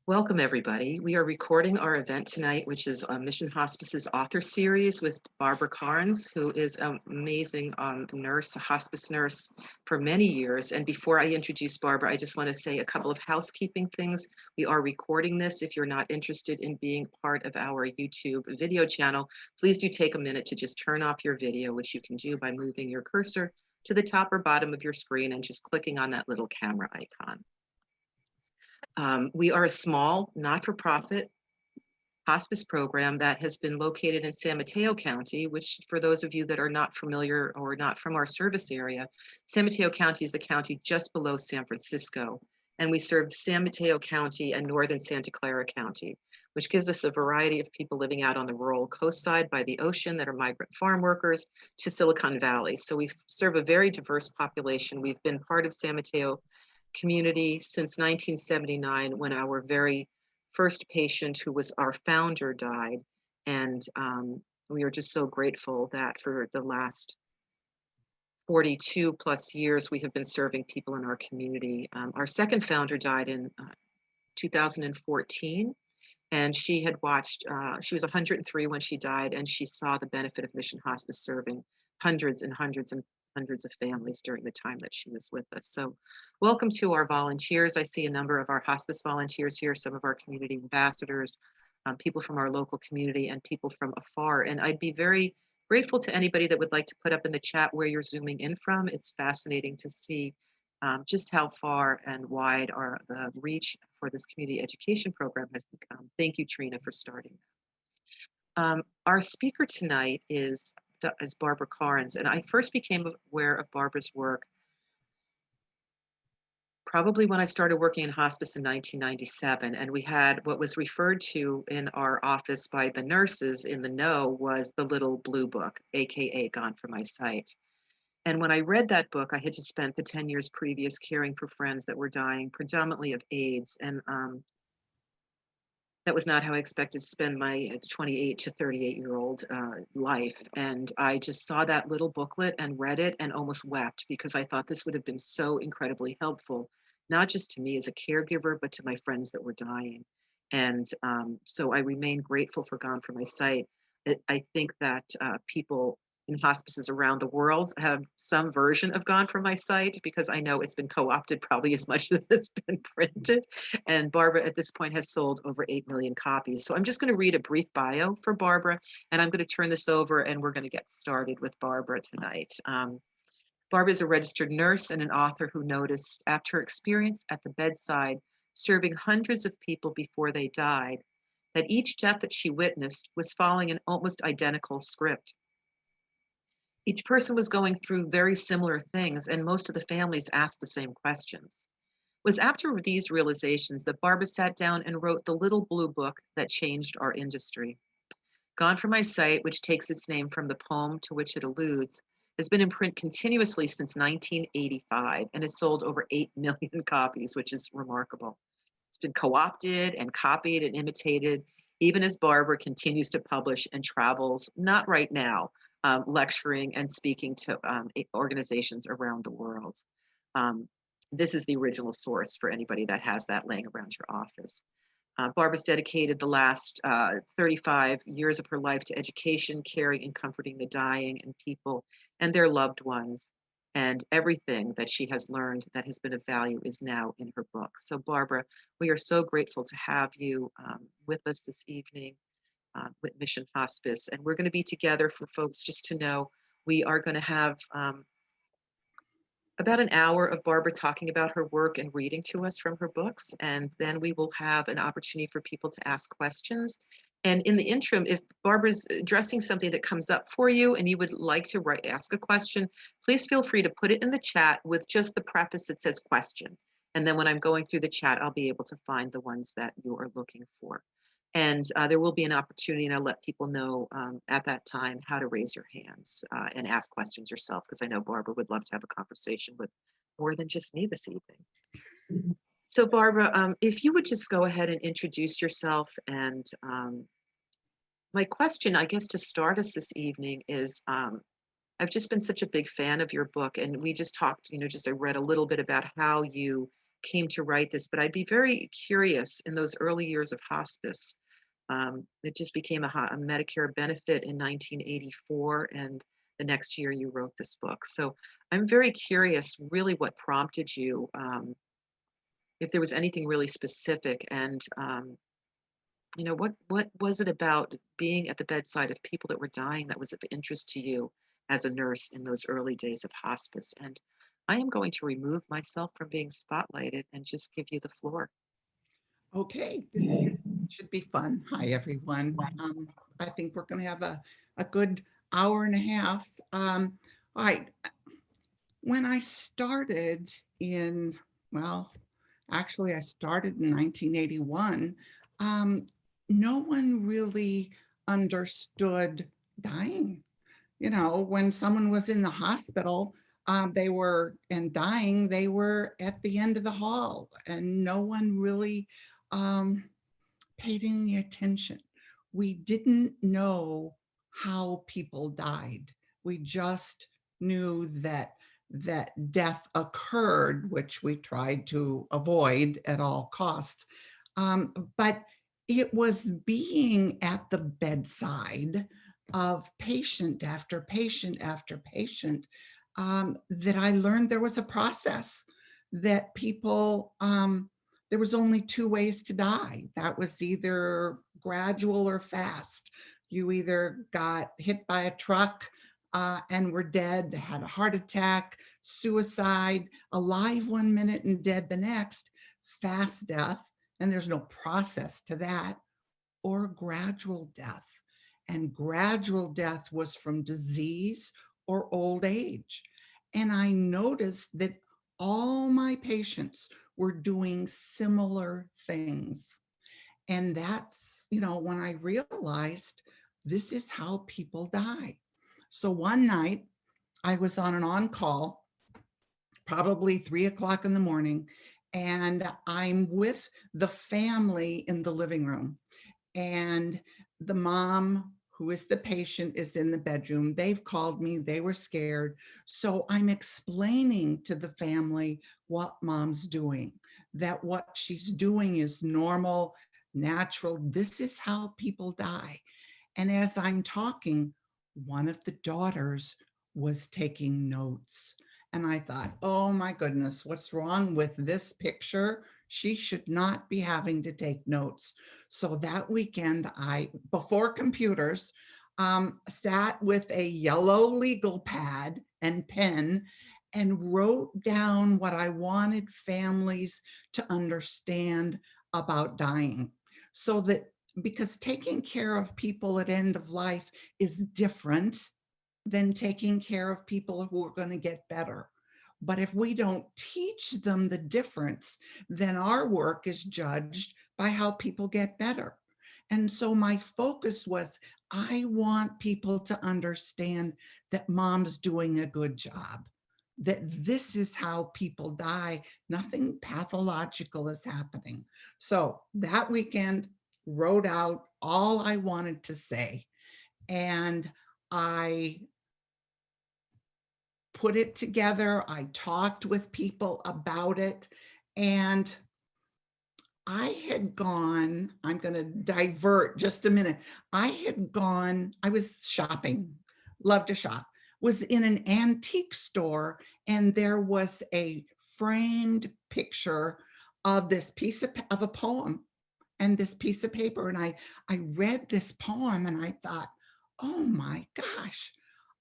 Welcome, everybody. We are recording our event tonight, which is Mission Hospice's author series with Barbara Karnes, who is an amazing nurse, a hospice nurse for many years. And before I introduce Barbara, I just want to say a couple of housekeeping things. We are recording this. If you're not interested in being part of our YouTube video channel, please do take a minute to just turn off your video, which you can do by moving your cursor to the top or bottom of your screen and just clicking on that little camera icon. We are a small, not-for-profit hospice program that has been located in San Mateo County, which for those of you that are not familiar or not from our service area, San Mateo County is the county just below San Francisco. And we serve San Mateo County and northern Santa Clara County, which gives us a variety of people living out on the rural coast side by the ocean that are migrant farm workers to Silicon Valley. So we serve a very diverse population. We've been part of San Mateo community since 1979 when our very first patient, who was our founder, died. And we are just so grateful that for the last 42 plus years, we have been serving people in our community. Our second founder died in 2014. And she had watched, she was 103 when she died, and she saw the benefit of Mission Hospice serving hundreds and hundreds and hundreds of families during the time that she was with us. So welcome to our volunteers. I see a number of our hospice volunteers here, some of our community ambassadors, people from our local community, and people from afar. And I'd be very grateful to anybody that would like to put up in the chat where you're zooming in from. It's fascinating to see just how far and wide the reach for this community education program has become. Thank you, Trina, for starting. Our speaker tonight is Barbara Karnes, and I first became aware of Barbara's work probably when I started working in hospice in 1997, and we had what was referred to in our office by the nurses in the know was the little blue book, AKA Gone From My Sight. And when I read that book, I had just spent the 10 years previous caring for friends that were dying predominantly of AIDS. And that was not how I expected to spend my 28 to 38-year-old life. And I just saw that little booklet and read it and almost wept because I thought this would have been so incredibly helpful, not just to me as a caregiver, but to my friends that were dying. And so I remain grateful for Gone From My Sight. I think that people in hospices around the world have some version of Gone From My Sight because I know it's been co-opted probably as much as it's been printed. And Barbara at this point has sold over 8 million copies. So I'm just going to read a brief bio for Barbara, and I'm going to turn this over and we're going to get started with Barbara tonight. Barbara is a registered nurse and an author who noticed after her experience at the bedside, serving hundreds of people before they died, that each death that she witnessed was following an almost identical script. Each person was going through very similar things, and most of the families asked the same questions. It was after these realizations that Barbara sat down and wrote the little blue book that changed our industry. Gone From My Sight, which takes its name from the poem to which it alludes, has been in print continuously since 1985 and has sold over 8 million copies, which is remarkable. It's been co-opted and copied and imitated, even as Barbara continues to publish and travels, not right now, lecturing and speaking to organizations around the world. This is the original source for anybody that has that laying around your office. Barbara's dedicated the last 35 years of her life to education, caring, and comforting the dying and people and their loved ones. And everything that she has learned that has been of value is now in her book. So Barbara, we are so grateful to have you with us this evening with Mission Hospice. And we're going to be together for folks just to know we are going to have about an hour of Barbara talking about her work and reading to us from her books. And then we will have an opportunity for people to ask questions. And in the interim, if Barbara's addressing something that comes up for you and you would like to ask a question, please feel free to put it in the chat with just the preface that says question. And then when I'm going through the chat, I'll be able to find the ones that you are looking for. And there will be an opportunity, and I'll let people know at that time how to raise your hands and ask questions yourself, because I know Barbara would love to have a conversation with more than just me this evening. So Barbara, if you would just go ahead and introduce yourself. And my question, I guess, to start us this evening is, I've just been such a big fan of your book, and we just talked, I read a little bit about how you came to write this, but I'd be very curious in those early years of hospice. It just became a Medicare benefit in 1984, and the next year you wrote this book. So I'm very curious, really, what prompted you, if there was anything really specific, and what was it about being at the bedside of people that were dying that was of interest to you as a nurse in those early days of hospice? And I am going to remove myself from being spotlighted and just give you the floor. Okay, this should be fun. Hi, everyone. I think we're going to have a good hour and a half. All right. When I started in, well, actually, I started in 1981. Um, no one really understood dying. You know, when someone was in the hospital, they were and dying, they were at the end of the hall, and no one really um, paid any attention. We didn't know how people died. We just knew that death occurred, which we tried to avoid at all costs. But it was being at the bedside of patient after patient after patient that I learned there was a process that people there was only two ways to die. That was either gradual or fast. You either got hit by a truck and were dead, had a heart attack, suicide, alive 1 minute and dead the next, fast death, and there's no process to that, or gradual death. And gradual death was from disease or old age. And I noticed that all my patients were doing similar things. And that's, when I realized this is how people die. So one night I was on an on call, probably 3 o'clock in the morning, and I'm with the family in the living room. And the mom, who is the patient, is in the bedroom. They've called me, they were scared. So I'm explaining to the family what mom's doing, that what she's doing is normal, natural. This is how people die. And as I'm talking, one of the daughters was taking notes. And I thought, oh my goodness, what's wrong with this picture? She should not be having to take notes. So that weekend, before computers, sat with a yellow legal pad and pen and wrote down what I wanted families to understand about dying. So that, because taking care of people at end of life is different than taking care of people who are going to get better. But if we don't teach them the difference, then our work is judged by how people get better. And so my focus was, I want people to understand that mom's doing a good job, that this is how people die. Nothing pathological is happening. So that weekend, wrote out all I wanted to say. And I put it together. I talked with people about it. And I had gone, I'm going to divert just a minute. I was shopping, love to shop, was in an antique store, and there was a framed picture of this piece of a poem and this piece of paper. And I read this poem and I thought, oh my gosh,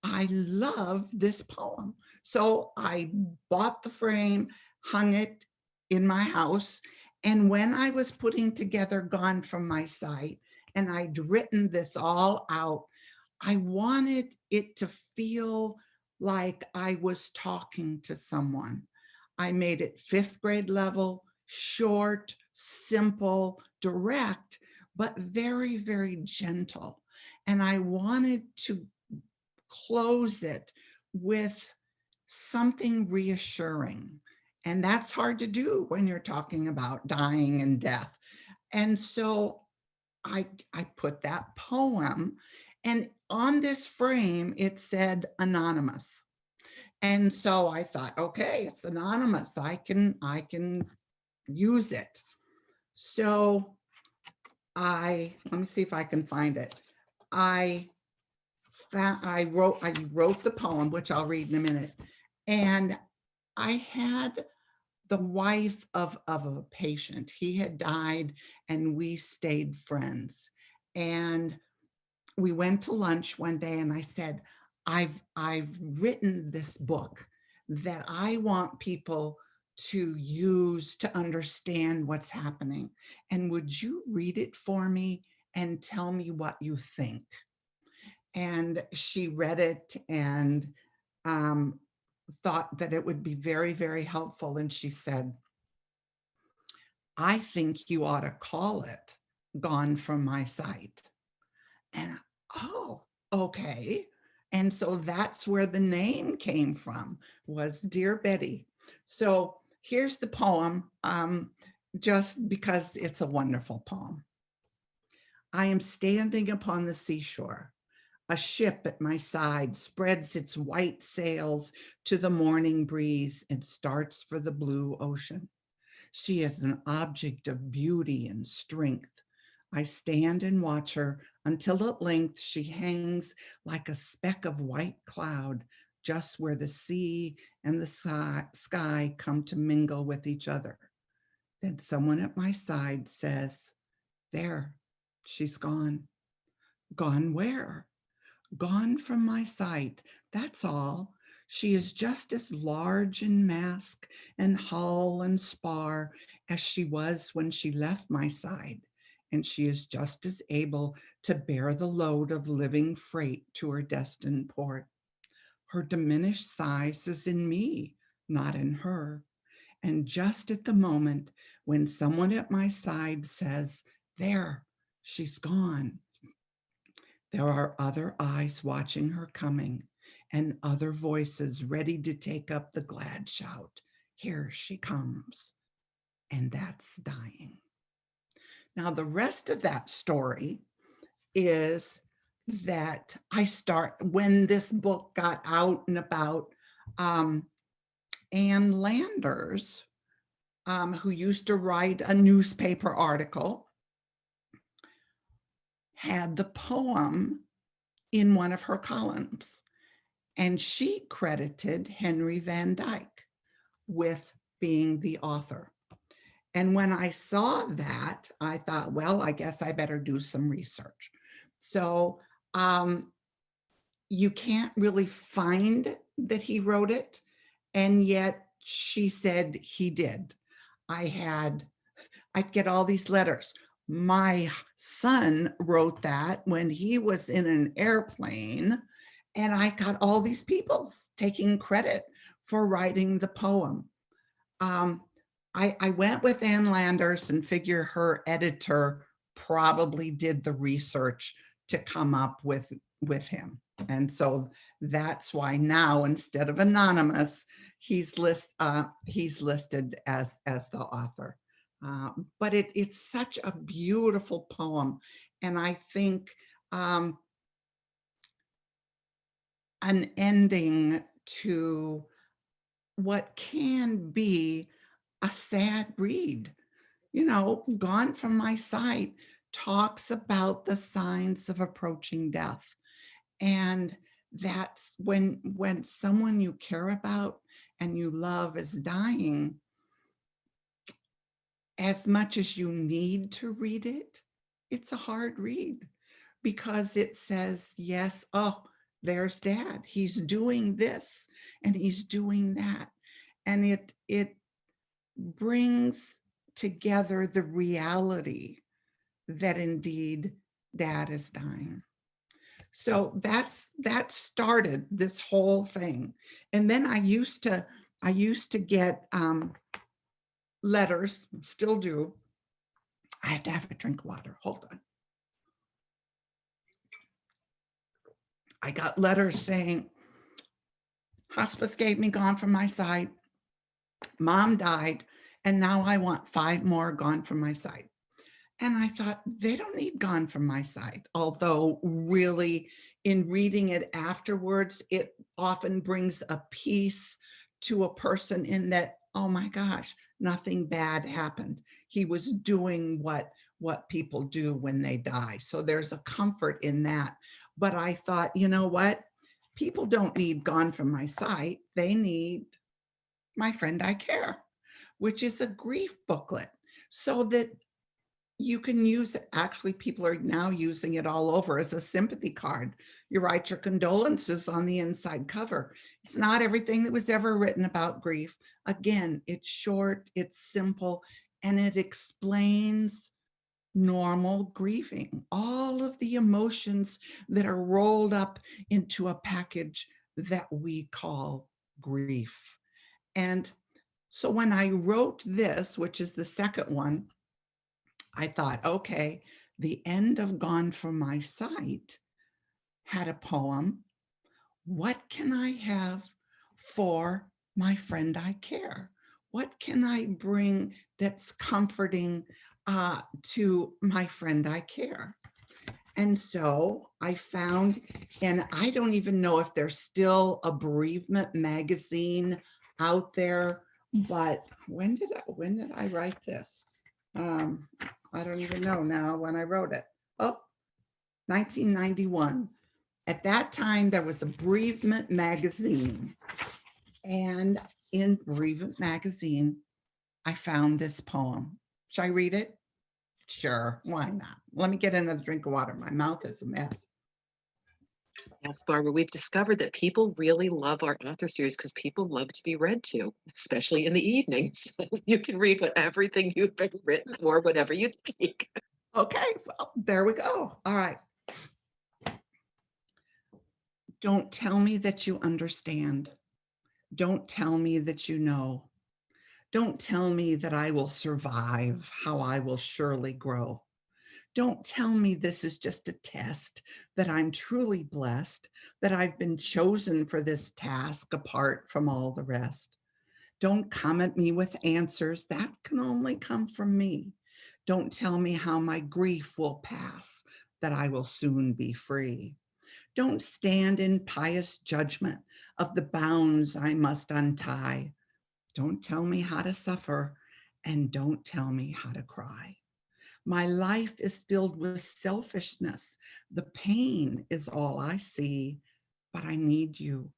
I love this poem. So I bought the frame, hung it in my house. And when I was putting together Gone From My Sight, and I'd written this all out, I wanted it to feel like I was talking to someone. I made it fifth grade level, short, simple, direct, but very, very gentle. And I wanted to close it with something reassuring. And that's hard to do when you're talking about dying and death. And so I put that poem, and on this frame, it said anonymous. And so I thought, okay, it's anonymous. I can use it. So let me see if I can find it. I wrote the poem, which I'll read in a minute. And I had the wife of a patient. He had died and we stayed friends. And we went to lunch one day and I said, I've written this book that I want people to use to understand what's happening. And would you read it for me and tell me what you think? And she read it and um, thought that it would be very, very helpful. And she said, I think you ought to call it Gone from My Sight. And oh, okay. And so that's where the name came from, was Dear Betty. So here's the poem, just because it's a wonderful poem. I am standing upon the seashore. A ship at my side spreads its white sails to the morning breeze and starts for the blue ocean. She is an object of beauty and strength. I stand and watch her until at length she hangs like a speck of white cloud just where the sea and the sky come to mingle with each other. Then someone at my side says, there, she's gone. Gone where? Gone from my sight, that's all. She is just as large in mask and hull and spar as she was when she left my side, and she is just as able to bear the load of living freight to her destined port. Her diminished size is in me, not in her. And just at the moment when someone at my side says, there, she's gone, there are other eyes watching her coming and other voices ready to take up the glad shout. Here she comes. And that's dying. Now, the rest of that story is that when this book got out and about, Ann Landers, who used to write a newspaper article, had the poem in one of her columns. And she credited Henry Van Dyke with being the author. And when I saw that, I thought, well, I guess I better do some research. So you can't really find that he wrote it. And yet she said he did. I'd get all these letters. My son wrote that when he was in an airplane, and I got all these people taking credit for writing the poem. I went with Ann Landers and figure her editor probably did the research to come up with him. And so that's why now, instead of anonymous, he's listed as the author. But it's such a beautiful poem. And I think an ending to what can be a sad read. Gone from My Sight talks about the signs of approaching death. And that's when someone you care about and you love is dying, as much as you need to read it, it's a hard read because it says, yes, oh, there's Dad. He's doing this and he's doing that. And it brings together the reality that indeed Dad is dying. So that started this whole thing. And then I used to get letters, still do. I have to have a drink of water. Hold on. I got letters saying, hospice gave me Gone from My Sight. Mom died, and now I want 5 more Gone from My Sight. And I thought, they don't need Gone from My Sight. Although really, in reading it afterwards, it often brings a peace to a person in that oh my gosh, nothing bad happened. He was doing what people do when they die. So there's a comfort in that. But I thought, you know what? People don't need Gone from My Sight. They need My Friend I Care, which is a grief booklet, so that you can use it. Actually, people are now using it all over as a sympathy card. You write your condolences on the inside cover. It's not everything that was ever written about grief. Again, it's short, it's simple, and it explains normal grieving, all of the emotions that are rolled up into a package that we call grief. And so when I wrote this, which is the second one, I thought, okay, the end of Gone from My Sight had a poem. What can I have for My Friend I Care? What can I bring that's comforting to My Friend I Care? And so I found, and I don't even know if there's still a bereavement magazine out there, but when did I write this? Um, I don't even know now when I wrote it. Oh, 1991. At that time, there was a bereavement magazine. And in bereavement magazine, I found this poem. Should I read it? Sure, why not? Let me get another drink of water. My mouth is a mess. Yes, Barbara, we've discovered that people really love our author series because people love to be read to, especially in the evenings. You can read what everything you've ever written or whatever you like. Okay, well, there we go. All right. Don't tell me that you understand. Don't tell me that you know. Don't tell me that I will survive, how I will surely grow. Don't tell me this is just a test, that I'm truly blessed, that I've been chosen for this task apart from all the rest. Don't come at me with answers that can only come from me. Don't tell me how my grief will pass, that I will soon be free. Don't stand in pious judgment of the bounds I must untie. Don't tell me how to suffer, and don't tell me how to cry. My life is filled with selfishness. The pain is all I see, but I need you.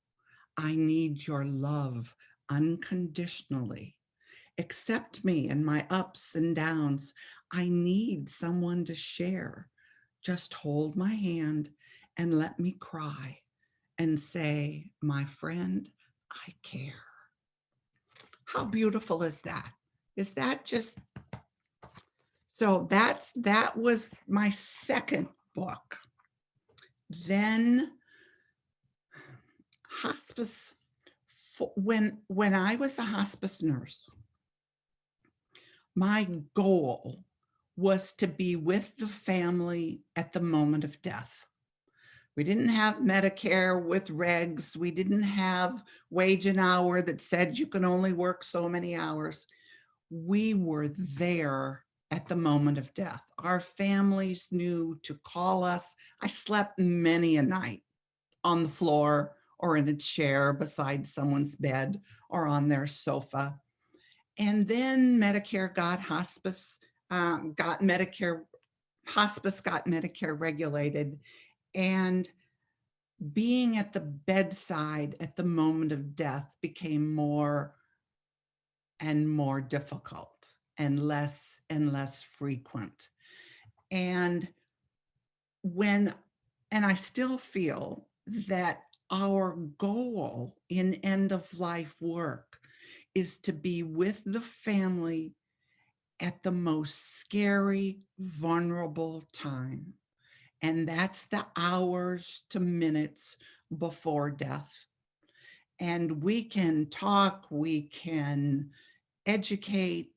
I need your love unconditionally. Accept me and my ups and downs. I need someone to share. Just hold my hand and let me cry and say, my friend, I care. How beautiful is that? Is that just so that was my second book. Then hospice, when I was a hospice nurse, my goal was to be with the family at the moment of death. We didn't have Medicare with regs. We didn't have wage an hour that said you can only work so many hours. We were there at the moment of death. Our families knew to call us. I slept many a night on the floor or in a chair beside someone's bed or on their sofa. And then Medicare got hospice, got Medicare, hospice got Medicare regulated. And being at the bedside at the moment of death became more and more difficult and less frequent. And when, and I still feel that our goal in end of life work is to be with the family at the most scary, vulnerable time. And that's the hours to minutes before death. And we can talk, we can educate,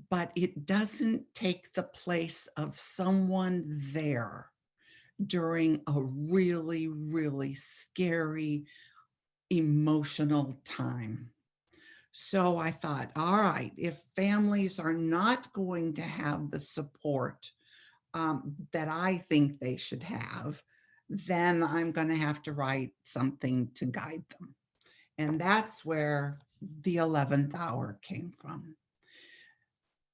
but it doesn't take the place of someone there during a really, really scary, emotional time. So I thought, all right, if families are not going to have the support that I think they should have, then I'm going to have to write something to guide them. And that's where the 11th hour came from.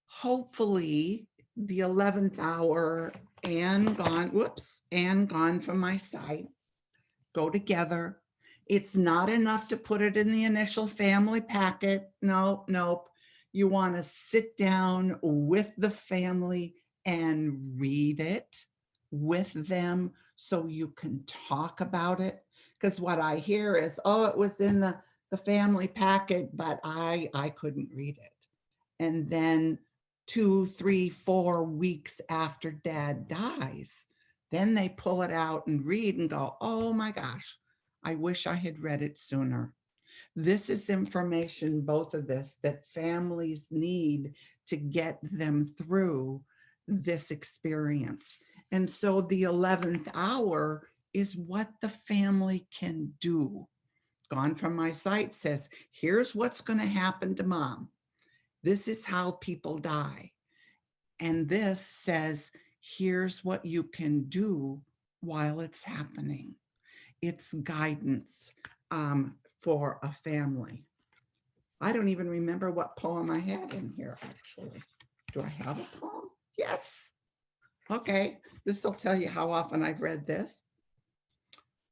Hopefully, the 11th hour and gone, whoops, and gone from my sight go together. It's not enough to put it in the initial family packet. No, nope. You want to sit down with the family and read it with them so you can talk about it. Because what I hear is, oh, it was in the family packet, but I couldn't read it. And then 2, 3, 4 weeks after dad dies, then they pull it out and read and go, oh my gosh, I wish I had read it sooner. This is information, both of this, that families need to get them through this experience. And so the 11th hour is what the family can do. Gone from my sight says, here's what's going to happen to mom. This is how people die. And this says, here's what you can do while it's happening. It's guidance for a family. I don't even remember what poem I had in here, actually. Do I have a poem? Yes. Okay, this will tell you how often I've read this.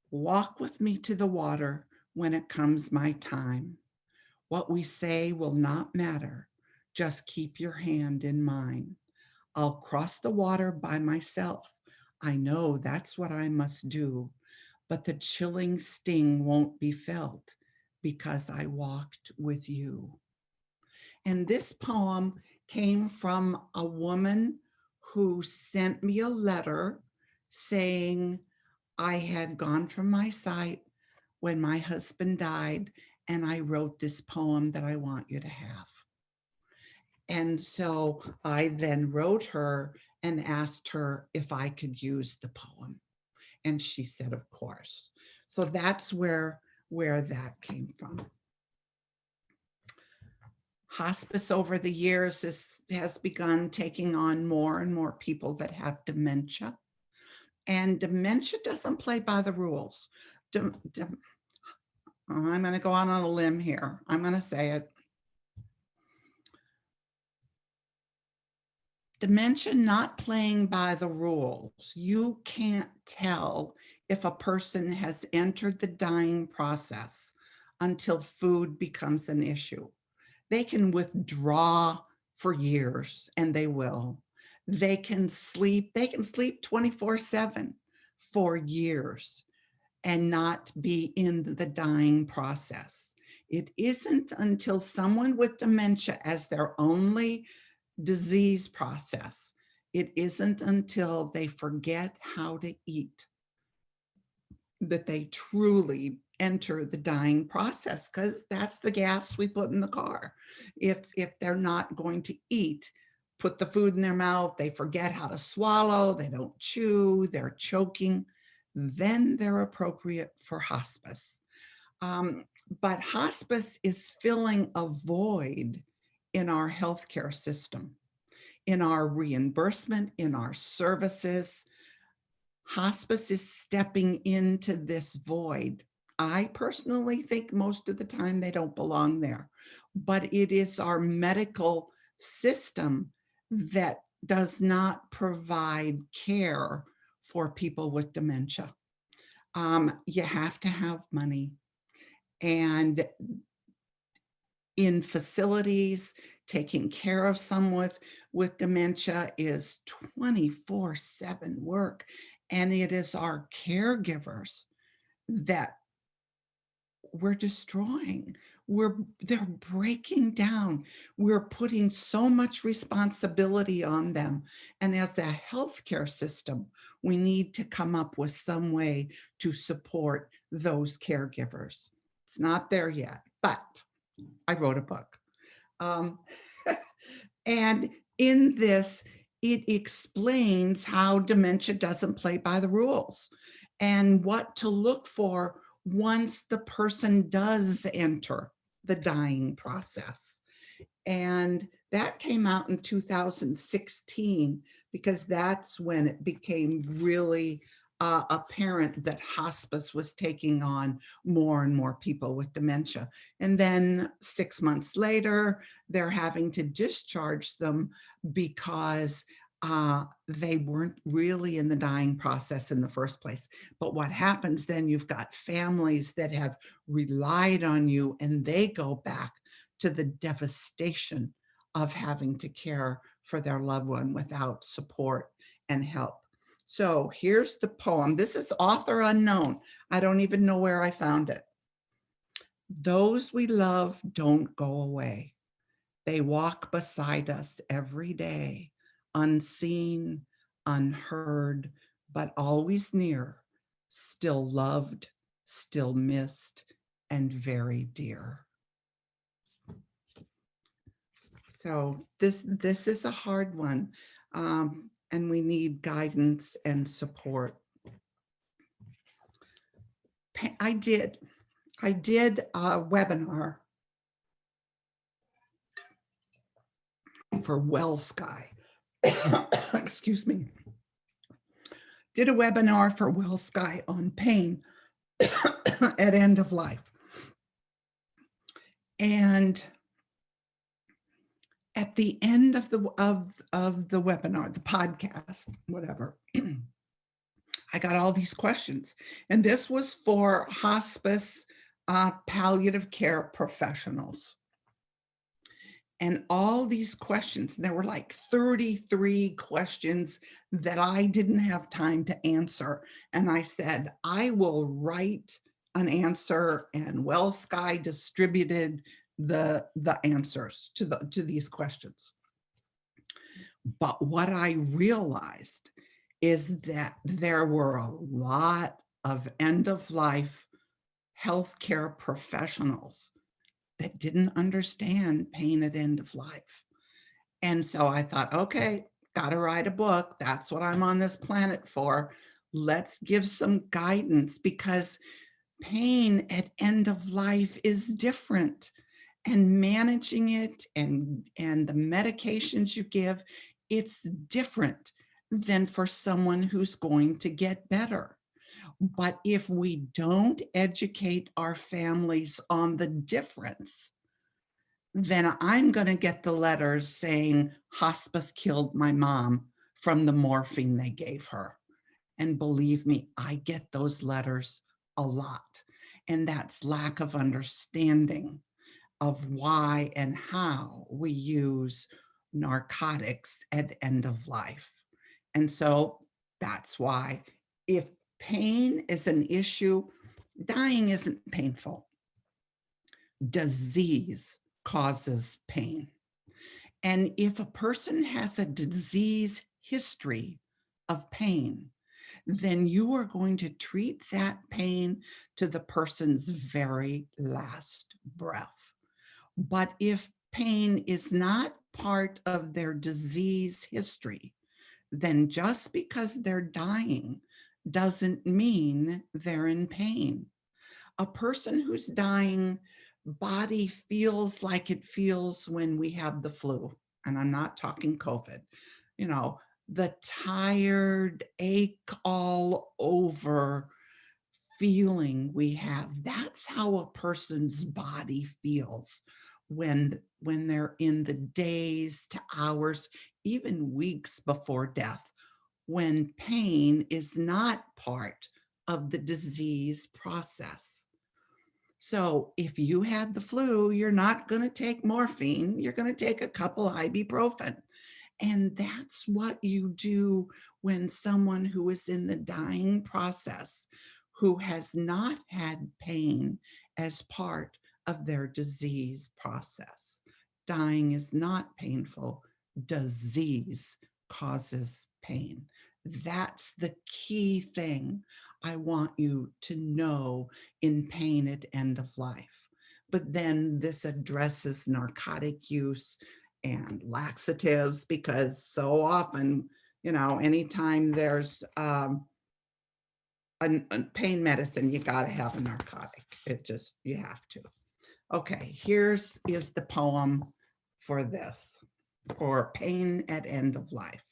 Walk with me to the water when it comes my time. What we say will not matter. Just keep your hand in mine. I'll cross the water by myself. I know that's what I must do, but the chilling sting won't be felt because I walked with you. And this poem came from a woman who sent me a letter saying, I had gone from my sight when my husband died, and I wrote this poem that I want you to have. And so I then wrote her and asked her if I could use the poem. And she said, of course. So that's where that came from. Hospice over the years has begun taking on more and more people that have dementia. And dementia doesn't play by the rules. I'm going to go on a limb here. I'm going to say it. Dementia not playing by the rules. You can't tell if a person has entered the dying process until food becomes an issue. They can withdraw for years, and they will. They can sleep 24/7 for years and not be in the dying process. It isn't until someone with dementia as their only disease process, it isn't until they forget how to eat that they truly enter the dying process, because that's the gas we put in the car. If they're not going to eat, put the food in their mouth, they forget how to swallow, they don't chew, they're choking, then they're appropriate for hospice. But hospice is filling a void in our healthcare system, in our reimbursement, in our services. Hospice is stepping into this void. I personally think most of the time they don't belong there, but it is our medical system that does not provide care for people with dementia. You have to have money. And in facilities, taking care of someone with dementia is 24/7 work. And it is our caregivers that we're destroying. They're breaking down. We're putting so much responsibility on them. And as a healthcare system, we need to come up with some way to support those caregivers. It's not there yet, but I wrote a book. And in this, it explains how dementia doesn't play by the rules and what to look for once the person does enter the dying process. And that came out in 2016, because that's when it became really apparent that hospice was taking on more and more people with dementia. And then 6 months later, they're having to discharge them because they weren't really in the dying process in the first place. But what happens then, you've got families that have relied on you, and they go back to the devastation of having to care for their loved one without support and help. So here's the poem. This is author unknown. I don't even know where I found it. Those we love don't go away. They walk beside us every day, unseen, unheard, but always near, still loved, still missed, and very dear. So this is a hard one, and we need guidance and support. I did a webinar for WellSky. Excuse me. Did a webinar for WellSky on pain at end of life. And at the end of the webinar, the podcast, whatever, I got all these questions. And this was for hospice palliative care professionals. And all these questions, there were like 33 questions that I didn't have time to answer. And I said, I will write an answer, and WellSky distributed the answers to these questions. But what I realized is that there were a lot of end-of-life healthcare professionals that didn't understand pain at end of life. And so I thought, okay, got to write a book. That's what I'm on this planet for. Let's give some guidance, because pain at end of life is different, and managing it and the medications you give, it's different than for someone who's going to get better. But if we don't educate our families on the difference, then I'm going to get the letters saying hospice killed my mom from the morphine they gave her. And believe me, I get those letters a lot. And that's lack of understanding of why and how we use narcotics at end of life. And so that's why, if pain is an issue, dying isn't painful. Disease causes pain. And if a person has a disease history of pain, then you are going to treat that pain to the person's very last breath. But if pain is not part of their disease history, then just because they're dying doesn't mean they're in pain. A person who's dying body feels like it feels when we have the flu. And I'm not talking COVID, you know, the tired, ache all over feeling we have. That's how a person's body feels when they're in the days to hours, even weeks before death, when pain is not part of the disease process. So if you had the flu, you're not going to take morphine, you're going to take a couple ibuprofen. And that's what you do when someone who is in the dying process, who has not had pain as part of their disease process. Dying is not painful. Disease causes pain. That's the key thing I want you to know in pain at end of life. But then this addresses narcotic use and laxatives, because so often, you know, anytime there's a pain medicine, you got to have a narcotic. It just, you have to. Okay, is the poem for this, for pain at end of life.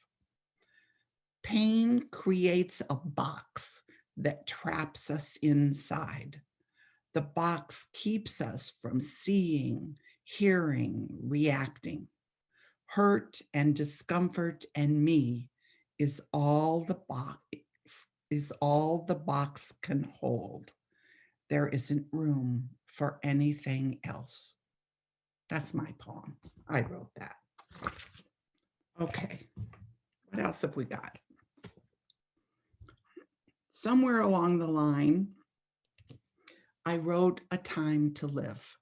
Pain creates a box that traps us inside. The box keeps us from seeing, hearing, reacting. Hurt and discomfort and me is all the box can hold. There isn't room for anything else. That's my poem. I wrote that. Okay, what else have we got? Somewhere along the line, I wrote A Time to Live,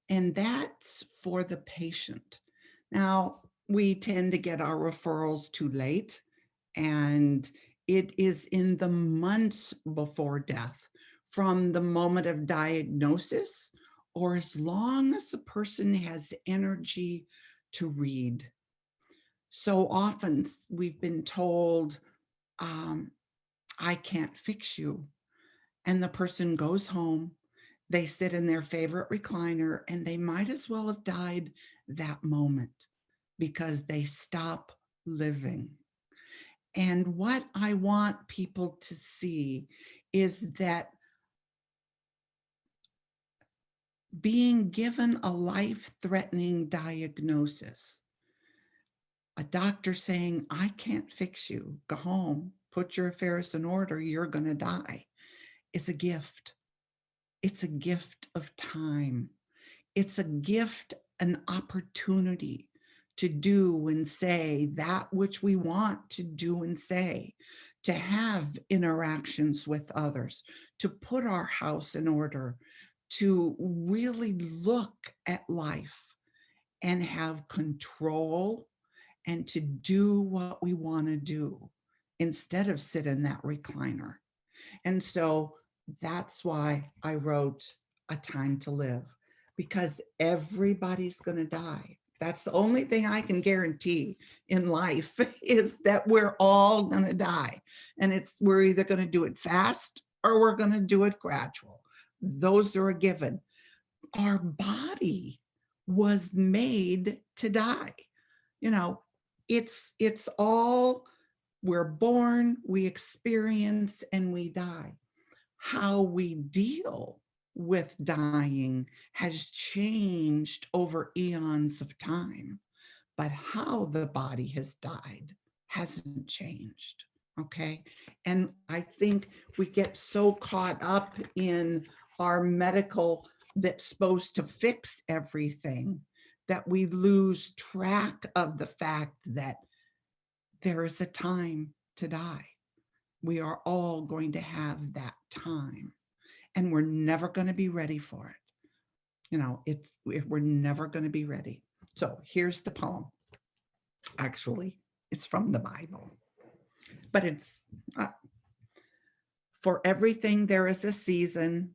and that's for the patient. Now, we tend to get our referrals too late, and it is in the months before death, from the moment of diagnosis, or as long as the person has energy to read. So often we've been told, I can't fix you. And the person goes home, they sit in their favorite recliner, and they might as well have died that moment because they stop living. And what I want people to see is that being given a life-threatening diagnosis, a doctor saying, I can't fix you, go home, put your affairs in order, you're going to die, is a gift. It's a gift of time. It's a gift, an opportunity to do and say that which we want to do and say, to have interactions with others, to put our house in order, to really look at life and have control and to do what we want to do instead of sit in that recliner. And so that's why I wrote A Time to Live, because everybody's going to die. That's the only thing I can guarantee in life is that we're all going to die. And we're either going to do it fast or we're going to do it gradual. Those are a given. Our body was made to die. You know, it's all, we're born, we experience, and we die. How we deal with dying has changed over eons of time, but how the body has died hasn't changed. Okay. And I think we get so caught up in our medical that's supposed to fix everything that we lose track of the fact that there is a time to die. We are all going to have that time, and we're never going to be ready for it. You know, we're never going to be ready. So here's the poem. Actually, it's from the Bible, but it's for everything there is a season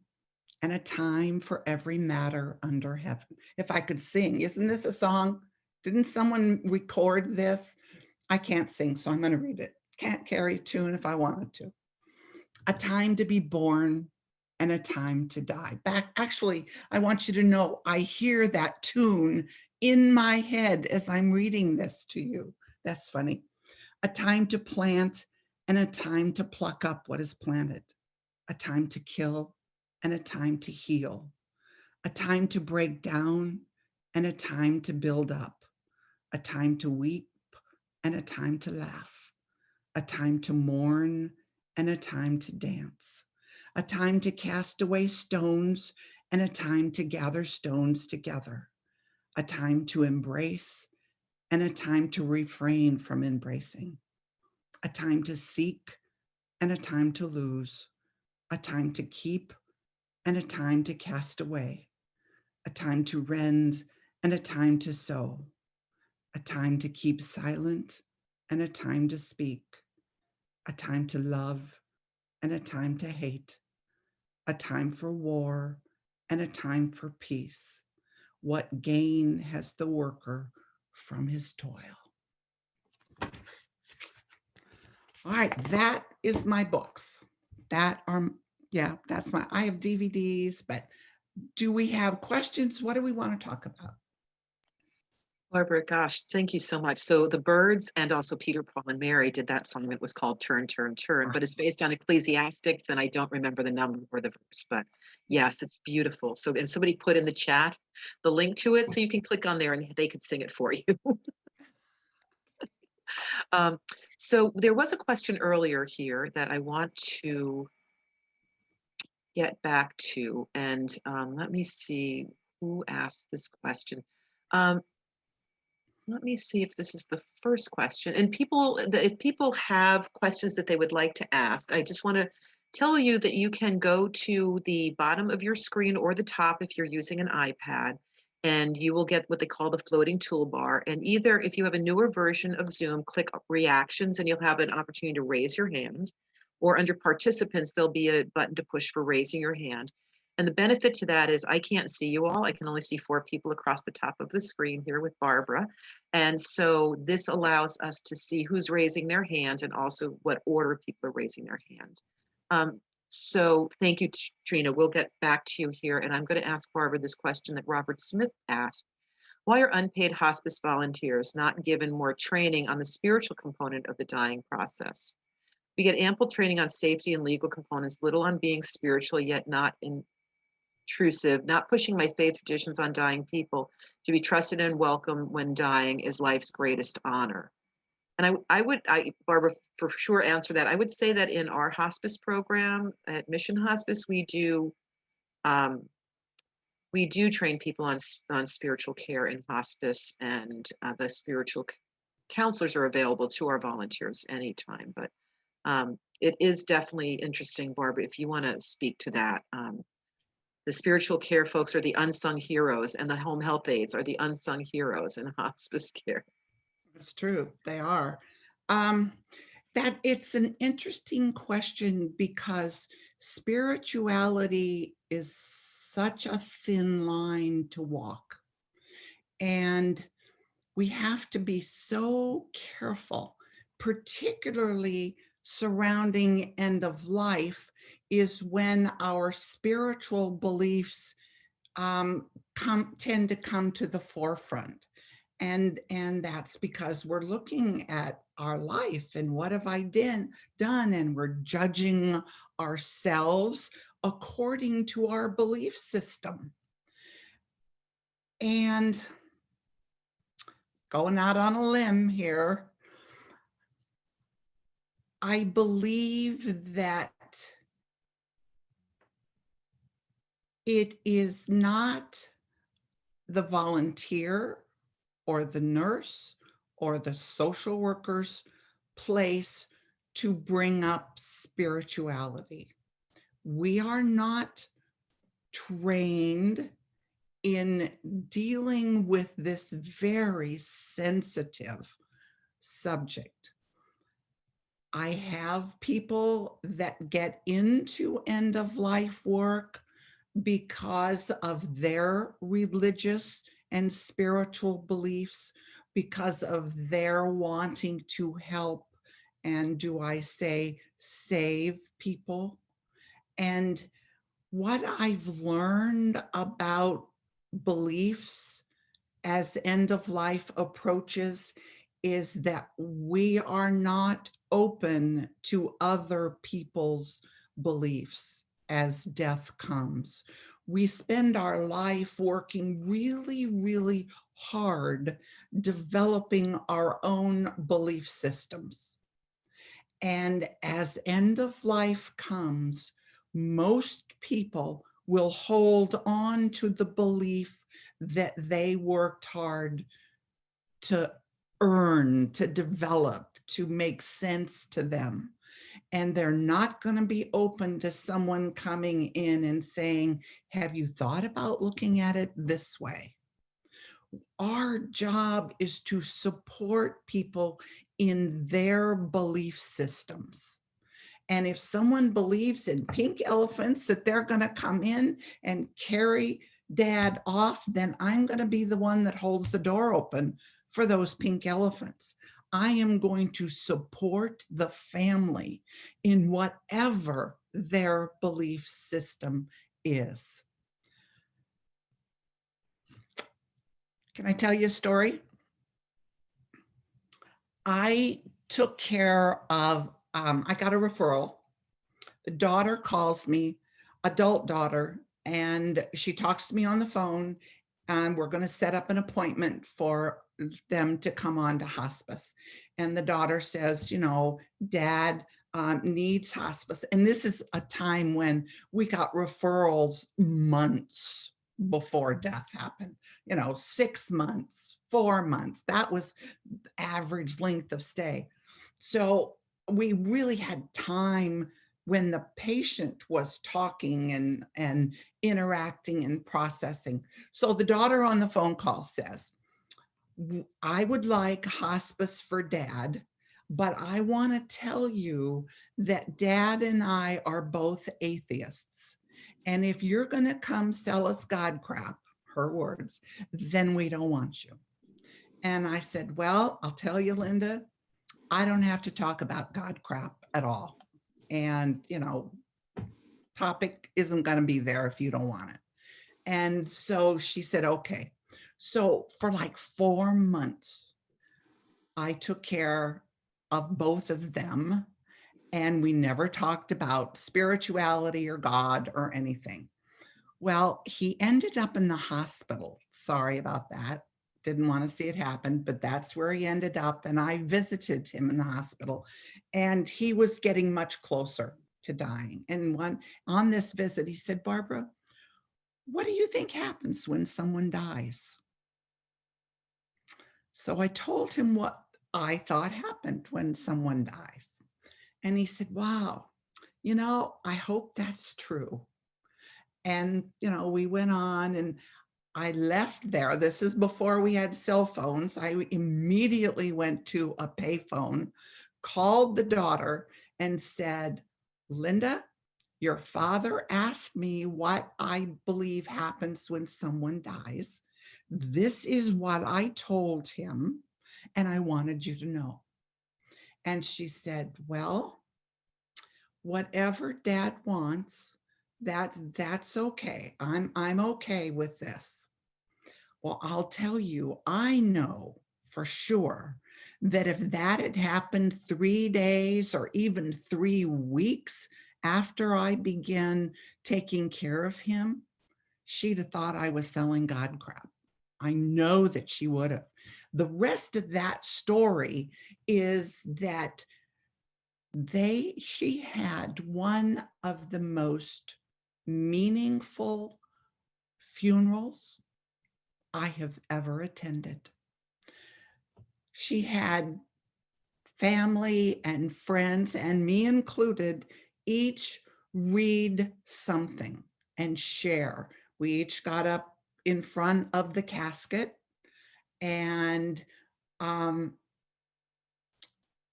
and a time for every matter under heaven. If I could sing, isn't this a song? Didn't someone record this? I can't sing, so I'm going to read it. Can't carry a tune if I wanted to. A time to be born and a time to die. Actually, I want you to know I hear that tune in my head as I'm reading this to you. That's funny. A time to plant and a time to pluck up what is planted. A time to kill and a time to heal. A time to break down and a time to build up. A time to weep and a time to laugh. A time to mourn and a time to dance. A time to cast away stones and a time to gather stones together. A time to embrace and a time to refrain from embracing. A time to seek and a time to lose. A time to keep and a time to cast away. A time to rend and a time to sow. A time to keep silent and a time to speak. A time to love and a time to hate. A time for war and a time for peace. What gain has the worker from his toil? All right, that is my books. That's I have DVDs, but do we have questions? What do we want to talk about? Barbara, gosh, thank you so much. So the Birds and also Peter, Paul, and Mary did that song. It was called Turn, Turn, Turn, but it's based on Ecclesiastics, and I don't remember the number or the verse, but yes, it's beautiful. So, and somebody put in the chat the link to it, so you can click on there and they could sing it for you. um, so there was a question earlier here that I want to get back to, and let me see who asked this question. Um, Let me see if this is the first question. And if people have questions that they would like to ask, I just want to tell you that you can go to the bottom of your screen or the top if you're using an iPad, and you will get what they call the floating toolbar. And either if you have a newer version of Zoom, click reactions and you'll have an opportunity to raise your hand. Or under participants, there'll be a button to push for raising your hand. And the benefit to that is I can't see you all. I can only see 4 people across the top of the screen here with Barbara. And so this allows us to see who's raising their hand and also what order people are raising their hand. So thank you, Trina. We'll get back to you here. And I'm going to ask Barbara this question that Robert Smith asked. Why are unpaid hospice volunteers not given more training on the spiritual component of the dying process? We get ample training on safety and legal components, little on being spiritual, yet not intrusive, not pushing my faith traditions on dying people. To be trusted and welcome when dying is life's greatest honor. And Barbara, for sure answer that. I would say that in our hospice program at Mission Hospice, um, we do train people on spiritual care in hospice, and the spiritual counselors are available to our volunteers anytime. But it is definitely interesting, Barbara, if you want to speak to that. The spiritual care folks are the unsung heroes, and the home health aides are the unsung heroes in hospice care. It's true, they are. Um, that it's an interesting question because spirituality is such a thin line to walk. And we have to be so careful, particularly surrounding end of life, is when our spiritual beliefs tend to come to the forefront. And that's because we're looking at our life and what have I done, and we're judging ourselves according to our belief system. And going out on a limb here, I believe that it is not the volunteer or the nurse or the social worker's place to bring up spirituality. We are not trained in dealing with this very sensitive subject. I have people that get into end of life work because of their religious and spiritual beliefs, because of their wanting to help, and do I say save people? And what I've learned about beliefs as end of life approaches is that we are not open to other people's beliefs as death comes. We spend our life working really, really hard developing our own belief systems. And as end of life comes, most people will hold on to the belief that they worked hard to earn, to develop, to make sense to them. And they're not going to be open to someone coming in and saying, have you thought about looking at it this way? Our job is to support people in their belief systems. And if someone believes in pink elephants, that they're going to come in and carry dad off, then I'm going to be the one that holds the door open for those pink elephants. I am going to support the family in whatever their belief system is. Can I tell you a story? I took care of, I got a referral. The daughter calls me, adult daughter, and she talks to me on the phone, and we're going to set up an appointment for them to come on to hospice. And the daughter says, Dad needs hospice. And this is a time when we got referrals months before death happened, 6 months, 4 months. That was the average length of stay. So we really had time when the patient was talking and interacting and processing. So the daughter on the phone call says, I would like hospice for Dad, but I want to tell you that Dad and I are both atheists. And if you're going to come sell us God crap, her words, then we don't want you. And I said, well, I'll tell you, Linda, I don't have to talk about God crap at all. And, topic isn't going to be there if you don't want it. And so she said, okay. So for like 4 months, I took care of both of them, and we never talked about spirituality or God or anything. Well, he ended up in the hospital. Sorry about that. Didn't want to see it happen, but that's where he ended up. And I visited him in the hospital, and he was getting much closer to dying. And on this visit, he said, Barbara, what do you think happens when someone dies? So I told him what I thought happened when someone dies. And he said, wow, I hope that's true. And, we went on, and I left there. This is before we had cell phones. I immediately went to a payphone, called the daughter, and said, Linda, your father asked me what I believe happens when someone dies. This is what I told him, and I wanted you to know. And she said, well, whatever Dad wants, that's okay. I'm okay with this. Well, I'll tell you, I know for sure that if that had happened 3 days or even 3 weeks after I began taking care of him, she'd have thought I was selling God crap. I know that she would have. The rest of that story is that she had one of the most meaningful funerals I have ever attended. She had family and friends, and me included, each read something and share. We each got up in front of the casket, and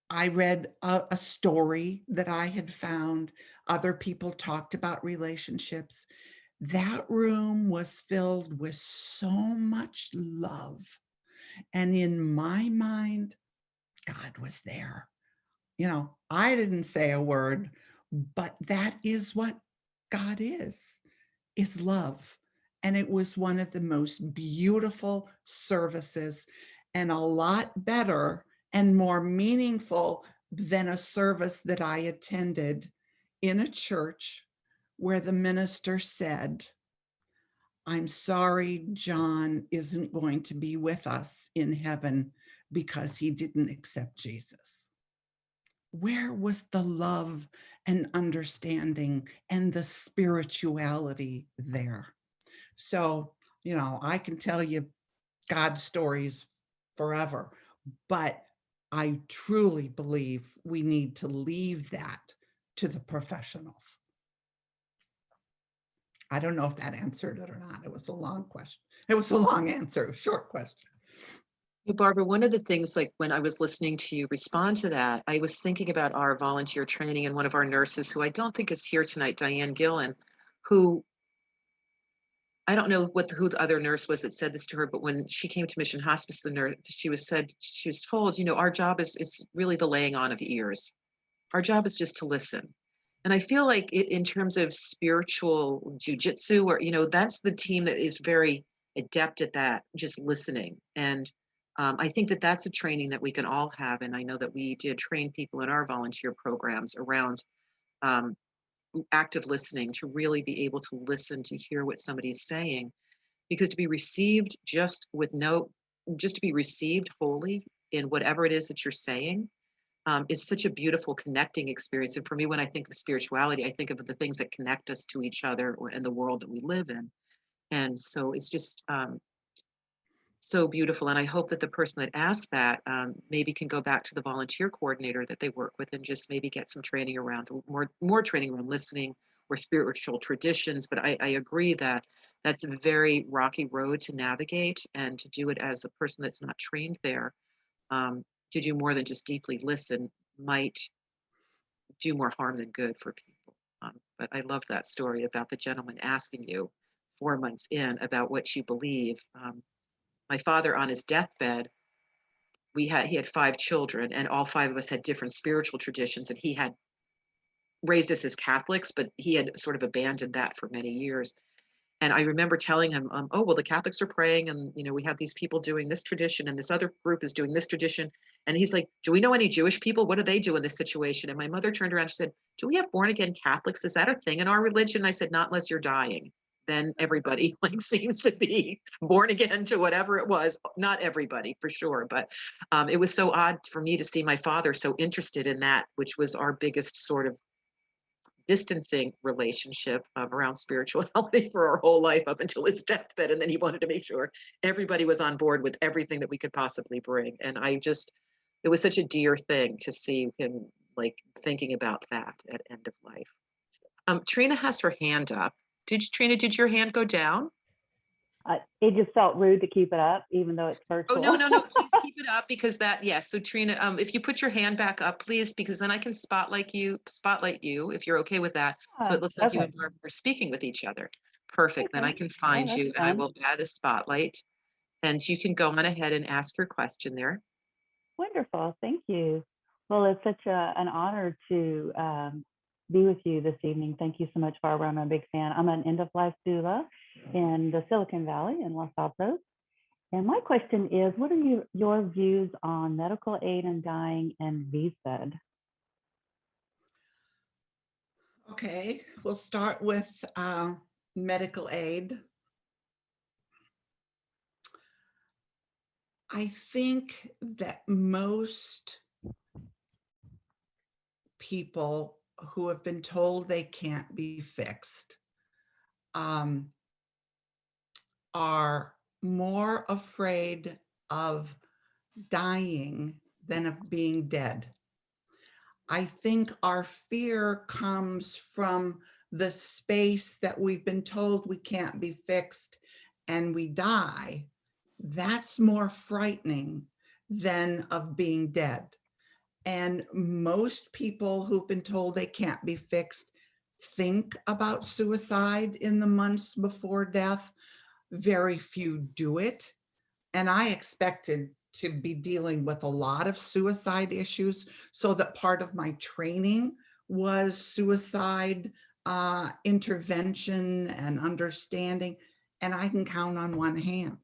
I read a story that I had found. Other people talked about relationships. That room was filled with so much love. And in my mind, God was there. I didn't say a word, but that is what God is love. And it was one of the most beautiful services, and a lot better and more meaningful than a service that I attended in a church where the minister said, I'm sorry, John isn't going to be with us in heaven because he didn't accept Jesus. Where was the love and understanding and the spirituality there? So, I can tell you God stories forever, but I truly believe we need to leave that to the professionals. I don't know if that answered it or not. It was a long question. It was a long answer, short question. Hey, Barbara, one of the things, like when I was listening to you respond to that, I was thinking about our volunteer training, and one of our nurses, who I don't think is here tonight, Diane Gillen, who, I don't know who the other nurse was that said this to her, but when she came to Mission Hospice, the nurse, she was told, our job it's really the laying on of ears. Our job is just to listen. And I feel like in terms of spiritual jujitsu, or, that's the team that is very adept at that, just listening. And I think that that's a training that we can all have, and I know that we did train people in our volunteer programs around um, active listening, to really be able to listen to hear what somebody's saying, because to be received just to be received wholly in whatever it is that you're saying, is such a beautiful connecting experience. And for me, when I think of spirituality, I think of the things that connect us to each other or in the world that we live in. And so it's just so beautiful. And I hope that the person that asked that maybe can go back to the volunteer coordinator that they work with and just maybe get some training around more training around listening or spiritual traditions. But I agree that that's a very rocky road to navigate, and to do it as a person that's not trained there, um, to do more than just deeply listen might do more harm than good for people. But I love that story about the gentleman asking you 4 months in about what you believe. My father, on his deathbed, he had 5 children, and all 5 of us had different spiritual traditions, and he had raised us as Catholics, but he had sort of abandoned that for many years. And I remember telling him, "Oh, well, the Catholics are praying, and we have these people doing this tradition, and this other group is doing this tradition." And he's like, "Do we know any Jewish people? What do they do in this situation?" And my mother turned around and said, "Do we have born again Catholics? Is that a thing in our religion?" I said, "Not unless you're dying. Then everybody like seems to be born again to whatever it was. Not everybody, for sure, but it was so odd for me to see my father so interested in that, which was our biggest sort of distancing relationship around spirituality for our whole life up until his deathbed. And then he wanted to make sure everybody was on board with everything that we could possibly bring. And it was such a dear thing to see him like thinking about that at end of life. Trina has her hand up. Trina, did your hand go down? It just felt rude to keep it up, even though it's Oh, no, virtual. no, no, please keep it up, because so Trina, if you put your hand back up, please, because then I can spotlight you, if you're okay with that. So it looks like you Okay. and Barbara are speaking with each other. Perfect. Then Okay. I can Oh, find that's you and I fun. will add a spotlight, and you can go on ahead and ask your question there. Wonderful. Thank you. Well, it's such an honor to be with you this evening. Thank you so much, Barbara. I'm a big fan. I'm an end of life doula in the Silicon Valley in Los Altos. And my question is, what are your views on medical aid in dying and VSED? Okay, we'll start with medical aid. I think that most people who have been told they can't be fixed um, are more afraid of dying than of being dead. I think our fear comes from the space that we've been told we can't be fixed and we die. That's more frightening than of being dead. And most people who've been told they can't be fixed think about suicide in the months before death. Very few do it. And I expected to be dealing with a lot of suicide issues, so that part of my training was suicide intervention and understanding. And I can count on one hand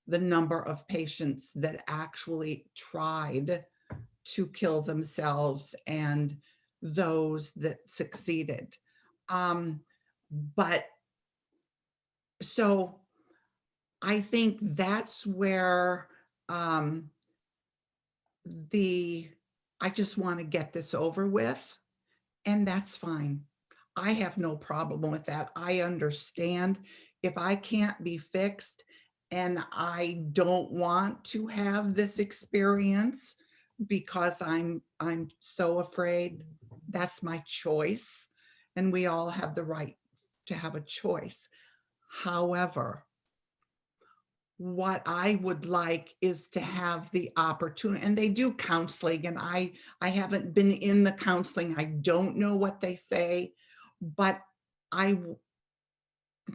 the number of patients that actually tried to kill themselves and those that succeeded. But so I think that's where um, I just want to get this over with, and that's fine. I have no problem with that. I understand if I can't be fixed and I don't want to have this experience because I'm so afraid, that's my choice. And we all have the right to have a choice. However, what I would like is to have the opportunity, and they do counseling, and I haven't been in the counseling. I don't know what they say, but I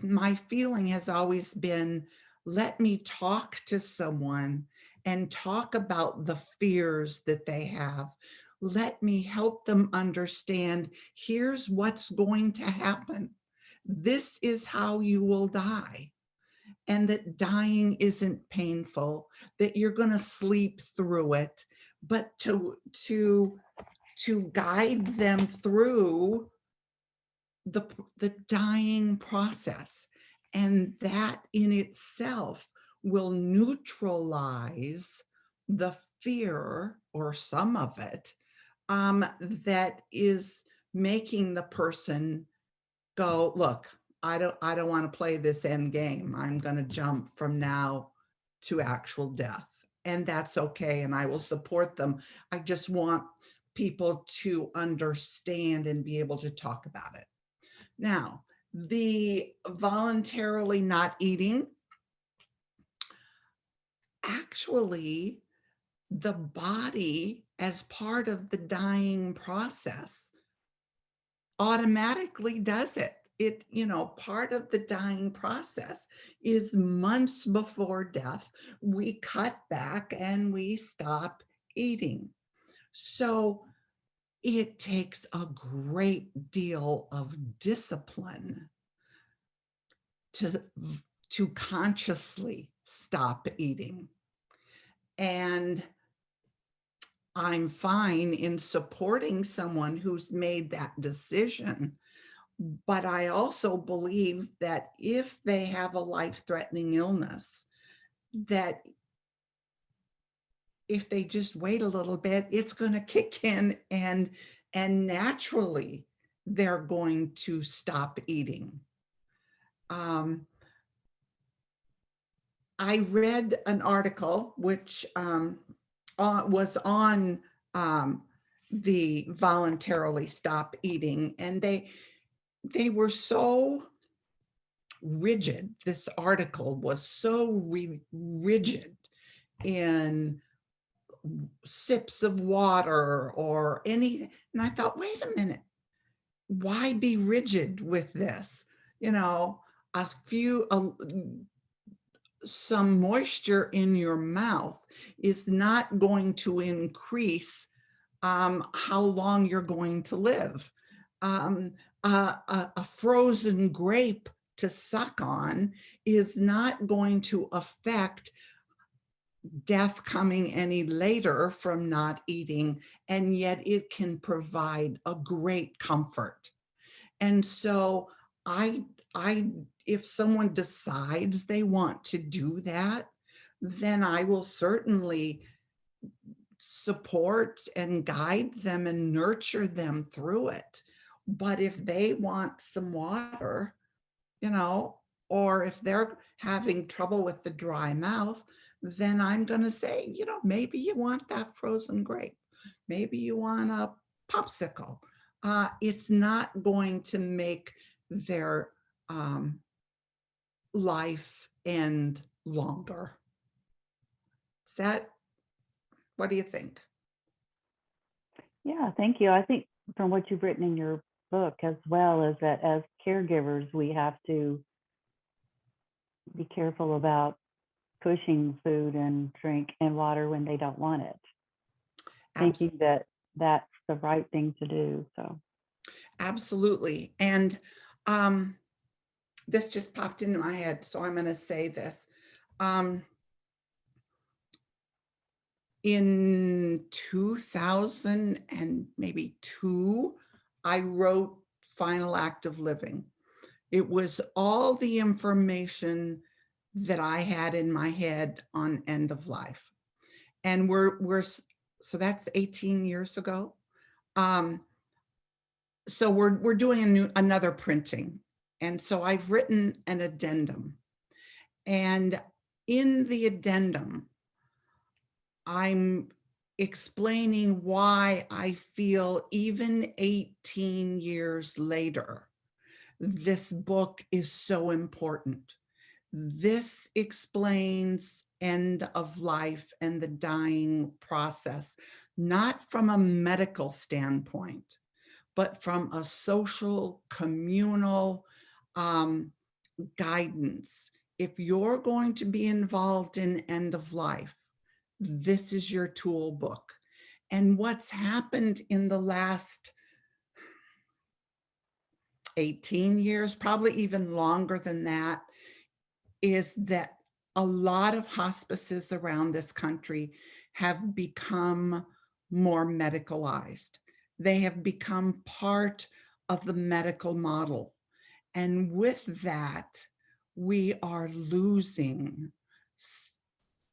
my feeling has always been, let me talk to someone and talk about the fears that they have. Let me help them understand, here's what's going to happen. This is how you will die. and that dying isn't painful, that you're going to sleep through it, but to guide them through the dying process. And that in itself will neutralize the fear, or some of it, that is making the person go, look, I don't want to play this end game. I'm going to jump from now to actual death. And that's okay. And I will support them. I just want people to understand and be able to talk about it. Now, the voluntarily not eating, actually, the body, as part of the dying process, automatically does it. It, part of the dying process is months before death, we cut back and we stop eating. So it takes a great deal of discipline to consciously stop eating. And I'm fine in supporting someone who's made that decision. But I also believe that if they have a life-threatening illness, that if they just wait a little bit, it's going to kick in, and naturally they're going to stop eating. I read an article which was on the voluntarily stop eating, and they were so rigid. This article was so rigid in sips of water or any, and I thought, wait a minute, why be rigid with this? Some moisture in your mouth is not going to increase how long you're going to live. A frozen grape to suck on is not going to affect death coming any later from not eating, and yet it can provide a great comfort. And so if someone decides they want to do that, then I will certainly support and guide them and nurture them through it. But if they want some water, or if they're having trouble with the dry mouth, then I'm going to say, maybe you want that frozen grape. Maybe you want a popsicle. It's not going to make their life end longer. What do you think? Yeah, thank you. I think from what you've written in your book, as well, is that as caregivers, we have to be careful about pushing food and drink and water when they don't want it. Thinking that that's the right thing to do. So absolutely. And this just popped into my head, so I'm going to say this. In 2002, I wrote Final Act of Living. It was all the information that I had in my head on end of life. And so that's 18 years ago. So we're doing another printing. And so I've written an addendum. And in the addendum, I'm explaining why I feel even 18 years later, this book is so important. This explains end of life and the dying process, not from a medical standpoint, but from a social, communal guidance. If you're going to be involved in end of life, this is your tool book. And what's happened in the last 18 years, probably even longer than that, is that a lot of hospices around this country have become more medicalized. They have become part of the medical model. And with that, we are losing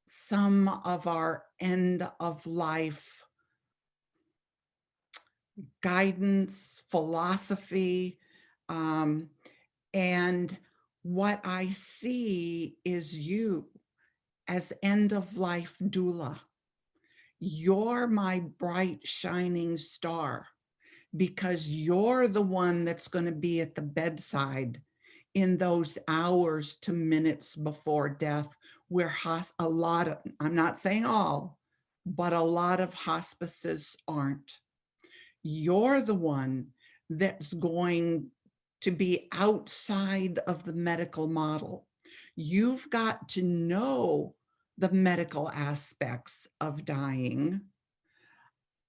some of our end of life guidance, philosophy, and what I see is you as end of life doula. You're my bright shining star because you're the one that's going to be at the bedside in those hours to minutes before death, where a lot of, I'm not saying all, but a lot of hospices aren't. You're the one that's going to be outside of the medical model. You've got to know the medical aspects of dying,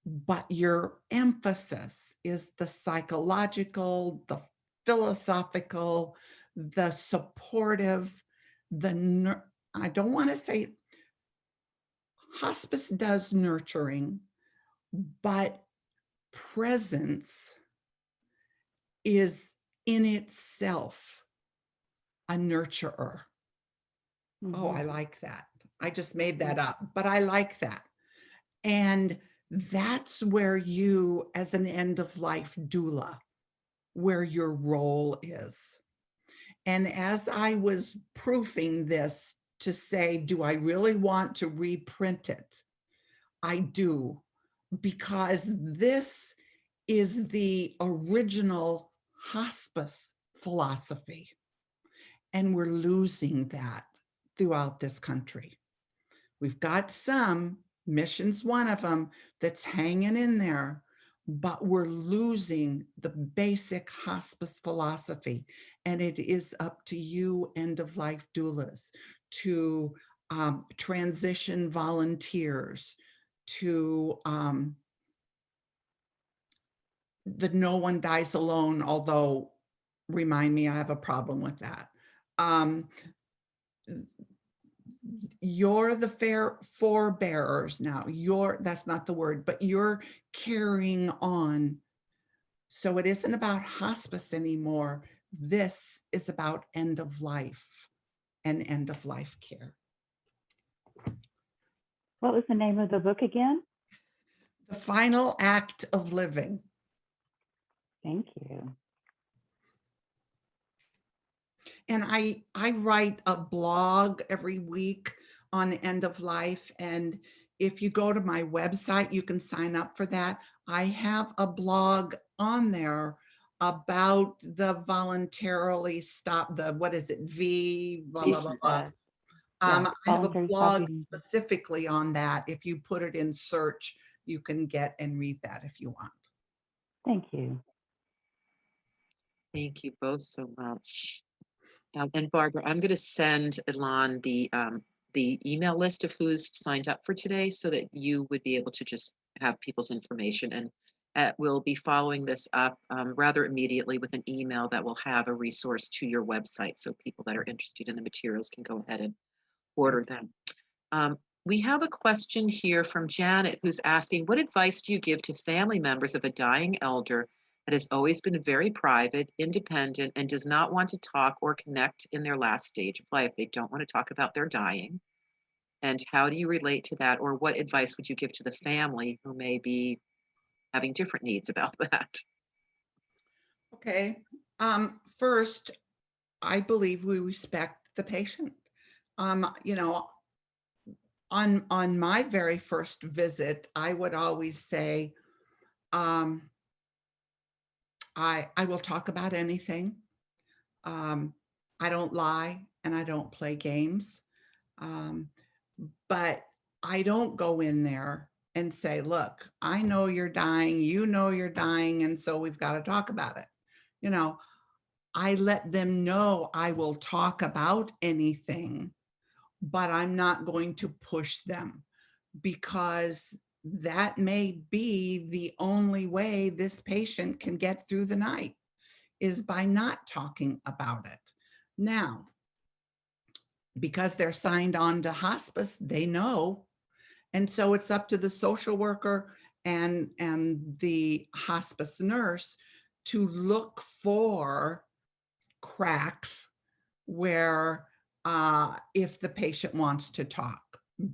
but your emphasis is the psychological, the philosophical, the supportive, I don't want to say hospice does nurturing, but presence is in itself a nurturer. Oh, I like that. I just made that up, but I like that. And that's where you, as an end of life doula, where your role is. And as I was proofing this to say, do I really want to reprint it? I do, because this is the original hospice philosophy. And we're losing that throughout this country. We've got some, mission's one of them, that's hanging in there, but we're losing the basic hospice philosophy. And it is up to you, end of life doulas, to transition volunteers, to the no one dies alone, although remind me, I have a problem with that. You're the forebearers now. That's not the word, but you're carrying on. So it isn't about hospice anymore. This is about end of life and end of life care. What was the name of the book again? The Final Act of Living. Thank you. And I write a blog every week on end of life. And if you go to my website, you can sign up for that. I have a blog on there about the voluntarily stop, the, what is it, blah, blah, blah, blah. I have a blog specifically on that. If you put it in search, you can get and read that if you want. Thank you. Thank you both so much. And Barbara, I'm going to send Elan the email list of who's signed up for today so that you would be able to just have people's information. And we'll be following this up rather immediately with an email that will have a resource to your website so people that are interested in the materials can go ahead and order them. We have a question here from Janet who's asking, what advice do you give to family members of a dying elder that has always been very private, independent, and does not want to talk or connect in their last stage of life? They don't want to talk about their dying. And how do you relate to that? Or what advice would you give to the family who may be having different needs about that? Okay. First, I believe we respect the patient. You know, on my very first visit, I would always say, I will talk about anything. I don't lie and I don't play games. But I don't go in there and say, look, I know you're dying, you know you're dying, and so we've got to talk about it. You know, I let them know I will talk about anything, but I'm not going to push them, because that may be the only way this patient can get through the night, is by not talking about it. Now, because they're signed on to hospice, they know. And so it's up to the social worker and the hospice nurse to look for cracks where if the patient wants to talk,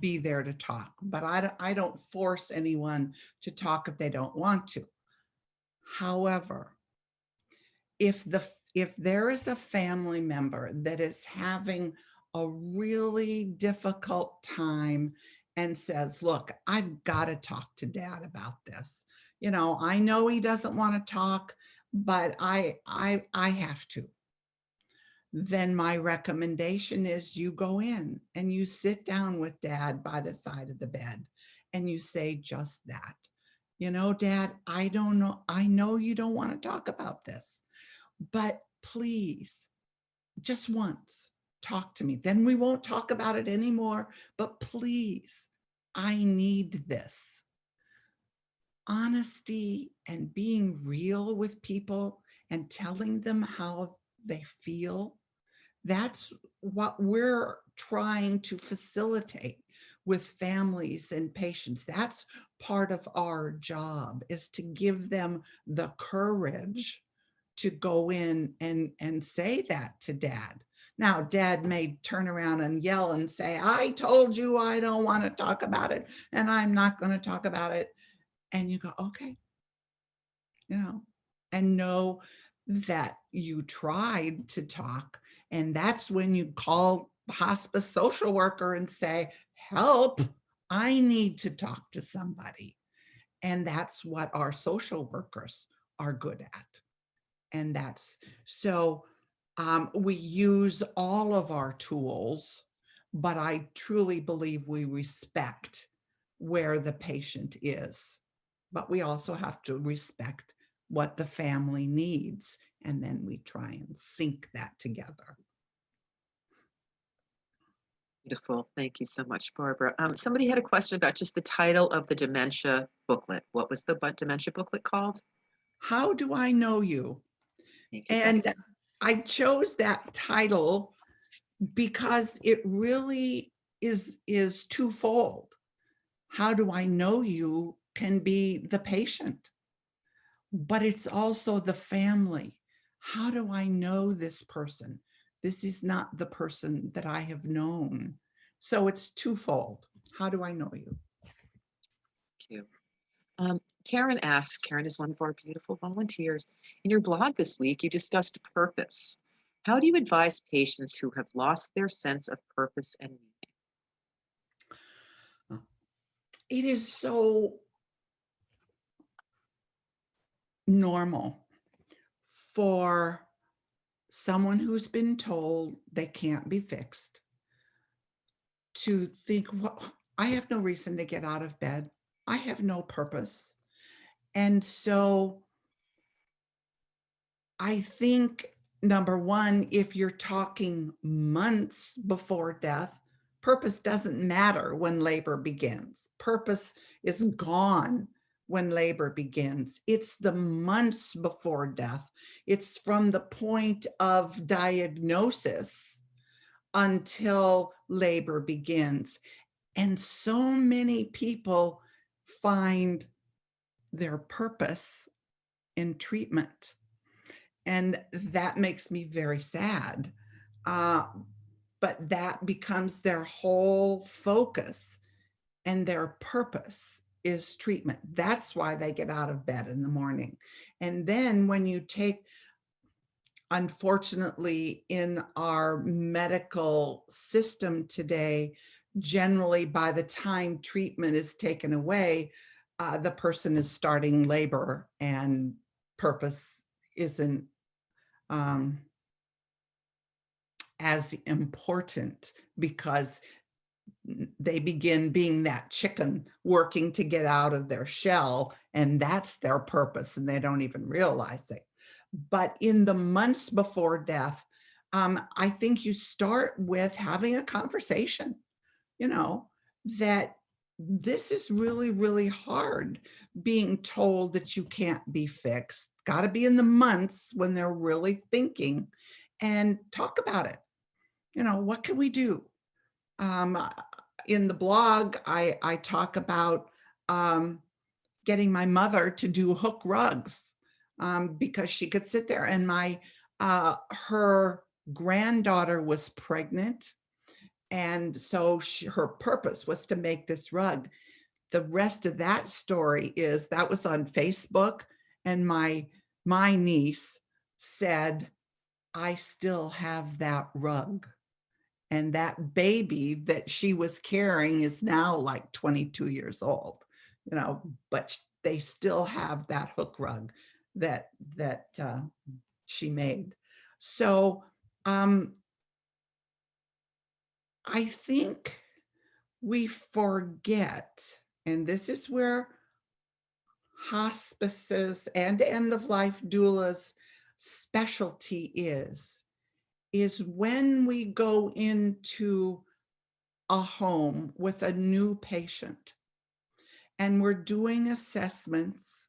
be there to talk. But I don't force anyone to talk if they don't want to. However, if there is a family member that is having a really difficult time and says, look, I've got to talk to dad about this. You know, I know he doesn't want to talk, but I have to. Then my recommendation is you go in and you sit down with dad by the side of the bed and you say just that. You know, dad, I don't know. I know you don't want to talk about this, but please, just once, talk to me. Then we won't talk about it anymore, but please, I need this. Honesty and being real with people and telling them how they feel, that's what we're trying to facilitate with families and patients. That's part of our job, is to give them the courage to go in and say that to dad. Now, dad may turn around and yell and say, I told you I don't want to talk about it, and I'm not going to talk about it. And you go, okay, you know, and know that you tried to talk. And that's when you call the hospice social worker and say, help, I need to talk to somebody. And that's what our social workers are good at. And that's so we use all of our tools, but I truly believe we respect where the patient is. But we also have to respect what the family needs, and then we try and sync that together. Beautiful. Thank you so much, Barbara. Somebody had a question about just the title of the dementia booklet. What was the dementia booklet called? How do I know you? Thank you. And I chose that title because it really is twofold. How do I know you can be the patient, but it's also the family. How do I know this person? This is not the person that I have known. So it's twofold. How do I know you? Thank you. Karen asks, Karen is one of our beautiful volunteers. In your blog this week, you discussed purpose. How do you advise patients who have lost their sense of purpose and meaning? It is so normal for someone who's been told they can't be fixed to think, well, I have no reason to get out of bed. I have no purpose. And so I think, number one, if you're talking months before death, purpose doesn't matter when labor begins. Purpose is gone when labor begins. It's the months before death. It's from the point of diagnosis until labor begins. And so many people find their purpose in treatment. And that makes me very sad. But that becomes their whole focus, and their purpose is treatment. That's why they get out of bed in the morning. And then when you take, unfortunately, in our medical system today, generally by the time treatment is taken away, the person is starting labor and purpose isn't as important, because they begin being that chicken working to get out of their shell, and that's their purpose, and they don't even realize it. But in the months before death, I think you start with having a conversation, you know, that this is really, really hard, being told that you can't be fixed. Got to be in the months when they're really thinking, and talk about it. You know, what can we do? Um, in the blog, I talk about getting my mother to do hook rugs because she could sit there, and her granddaughter was pregnant, and so her purpose was to make this rug. The rest of that story is that was on Facebook, and my niece said, I still have that rug. And that baby that she was carrying is now like 22 years old, but they still have that hook rug that she made. So I think we forget, and this is where hospices and end-of-life doulas specialty is when we go into a home with a new patient and we're doing assessments.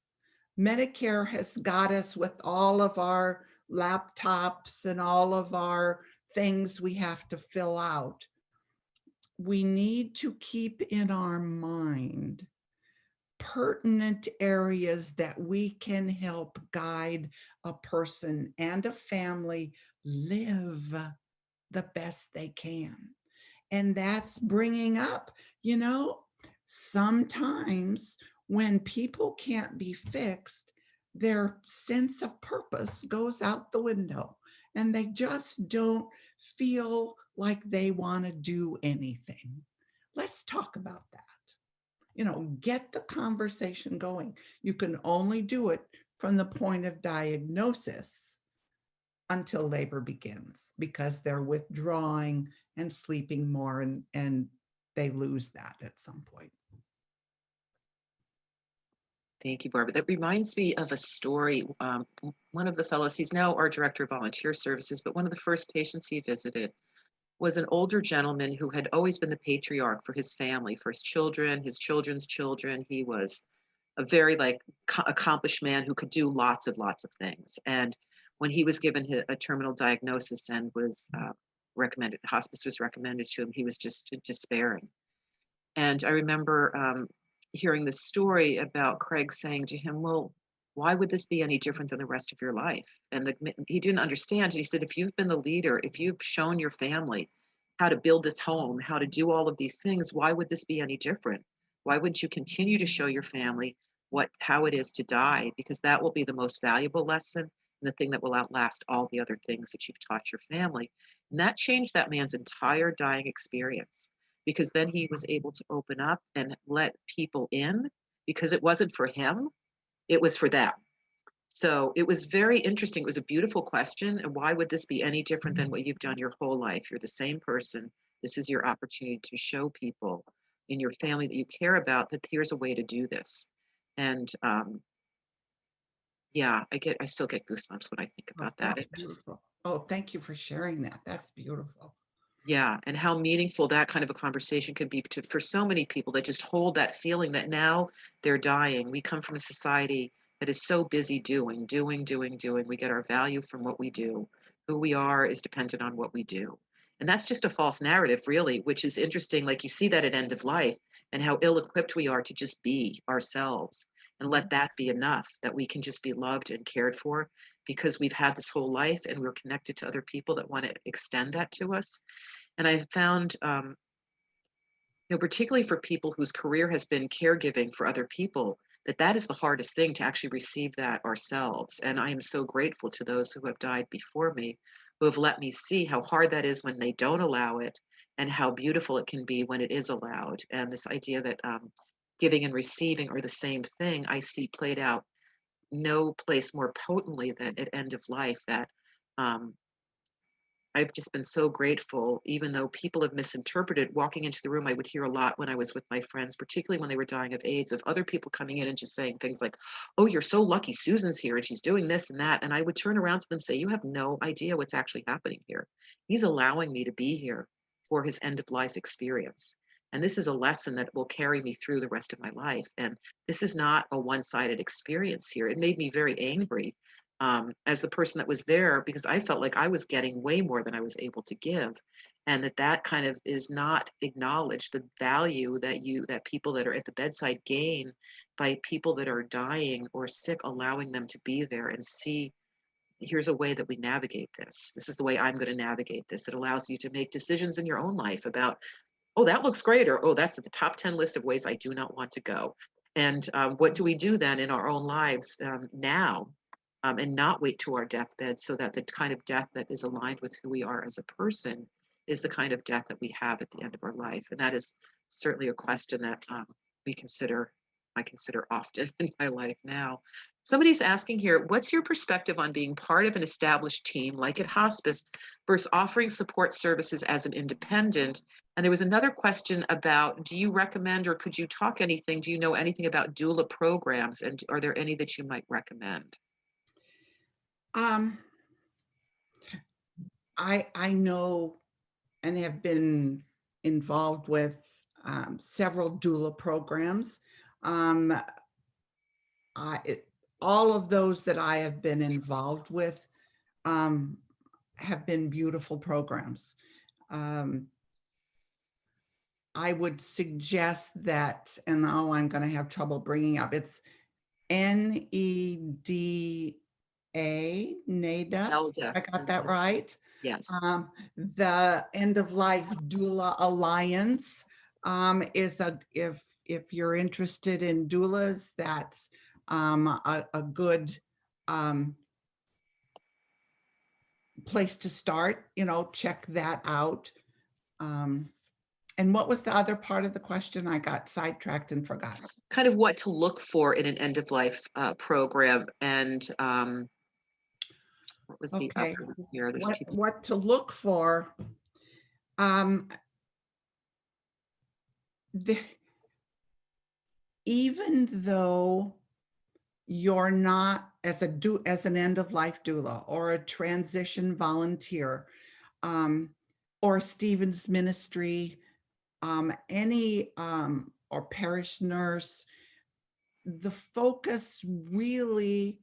Medicare has got us with all of our laptops and all of our things we have to fill out. We need to keep in our mind pertinent areas that we can help guide a person and a family live the best they can. And that's bringing up, sometimes when people can't be fixed, their sense of purpose goes out the window and they just don't feel like they want to do anything. Let's talk about that. Get the conversation going. You can only do it from the point of diagnosis until labor begins, because they're withdrawing and sleeping more, and they lose that at some point. Thank you, Barbara. That reminds me of a story. One of the fellows, he's now our director of volunteer services, but one of the first patients he visited was an older gentleman who had always been the patriarch for his family, for his children, his children's children. He was a very accomplished man who could do lots of things. And when he was given a terminal diagnosis and was recommended, hospice was recommended to him, he was just despairing. And I remember hearing this story about Craig saying to him, well, why would this be any different than the rest of your life? And he didn't understand. And he said, if you've been the leader, if you've shown your family how to build this home, how to do all of these things, why would this be any different? Why wouldn't you continue to show your family how it is to die? Because that will be the most valuable lesson and the thing that will outlast all the other things that you've taught your family. And that changed that man's entire dying experience, because then he was able to open up and let people in, because it wasn't for him, it was for them. So it was very interesting. It was a beautiful question. And why would this be any different than what you've done your whole life? You're the same person. This is your opportunity to show people in your family that you care about that here's a way to do this. And yeah, I still get goosebumps when I think about that. That's beautiful. Oh, thank you for sharing that. That's beautiful. Yeah, and how meaningful that kind of a conversation can be for so many people that just hold that feeling that now they're dying. We come from a society that is so busy doing. We get our value from what we do. Who we are is dependent on what we do. And that's just a false narrative, really, which is interesting. Like you see that at end of life and how ill-equipped we are to just be ourselves and let that be enough, that we can just be loved and cared for because we've had this whole life and we're connected to other people that want to extend that to us. And I've found, particularly for people whose career has been caregiving for other people, that is the hardest thing, to actually receive that ourselves. And I am so grateful to those who have died before me, who have let me see how hard that is when they don't allow it, and how beautiful it can be when it is allowed. And this idea that giving and receiving are the same thing, I see played out no place more potently than at end of life. That I've just been so grateful, even though people have misinterpreted. Walking into the room, I would hear a lot when I was with my friends, particularly when they were dying of AIDS, of other people coming in and just saying things like, oh, you're so lucky Susan's here and she's doing this and that. And I would turn around to them and say, you have no idea what's actually happening here. He's allowing me to be here for his end of life experience. And this is a lesson that will carry me through the rest of my life. And this is not a one-sided experience here. It made me very angry as the person that was there, because I felt like I was getting way more than I was able to give. and that kind of is not acknowledged, the value that people that are at the bedside gain by people that are dying or sick, allowing them to be there and see, here's a way that we navigate this. This is the way I'm going to navigate this. It allows you to make decisions in your own life about, oh, that looks great, or oh, that's at the top 10 list of ways I do not want to go. And what do we do then in our own lives now, and not wait to our deathbed, so that the kind of death that is aligned with who we are as a person is the kind of death that we have at the end of our life? And that is certainly a question that we consider, I consider often in my life now. Somebody's asking here, what's your perspective on being part of an established team like at Hospice versus offering support services as an independent? And there was another question about, do you recommend, or could you talk anything, do you know anything about doula programs, and are there any that you might recommend? Um, I know and have been involved with several doula programs. Um, all of those that I have been involved with um, have been beautiful programs. Um, I would suggest that, and now I'm going to have trouble bringing up, it's NEDA. Elda. I got that right. Yes. The End of Life Doula Alliance is if you're interested in doulas, that's a good place to start. Check that out. And what was the other part of the question? I got sidetracked and forgot. Kind of what to look for in an end of life program, and what was the Okay, other here? There's people. what to look for? Even though you're not as an end of life doula or a transition volunteer, or Stephen's ministry, any or parish nurse, the focus really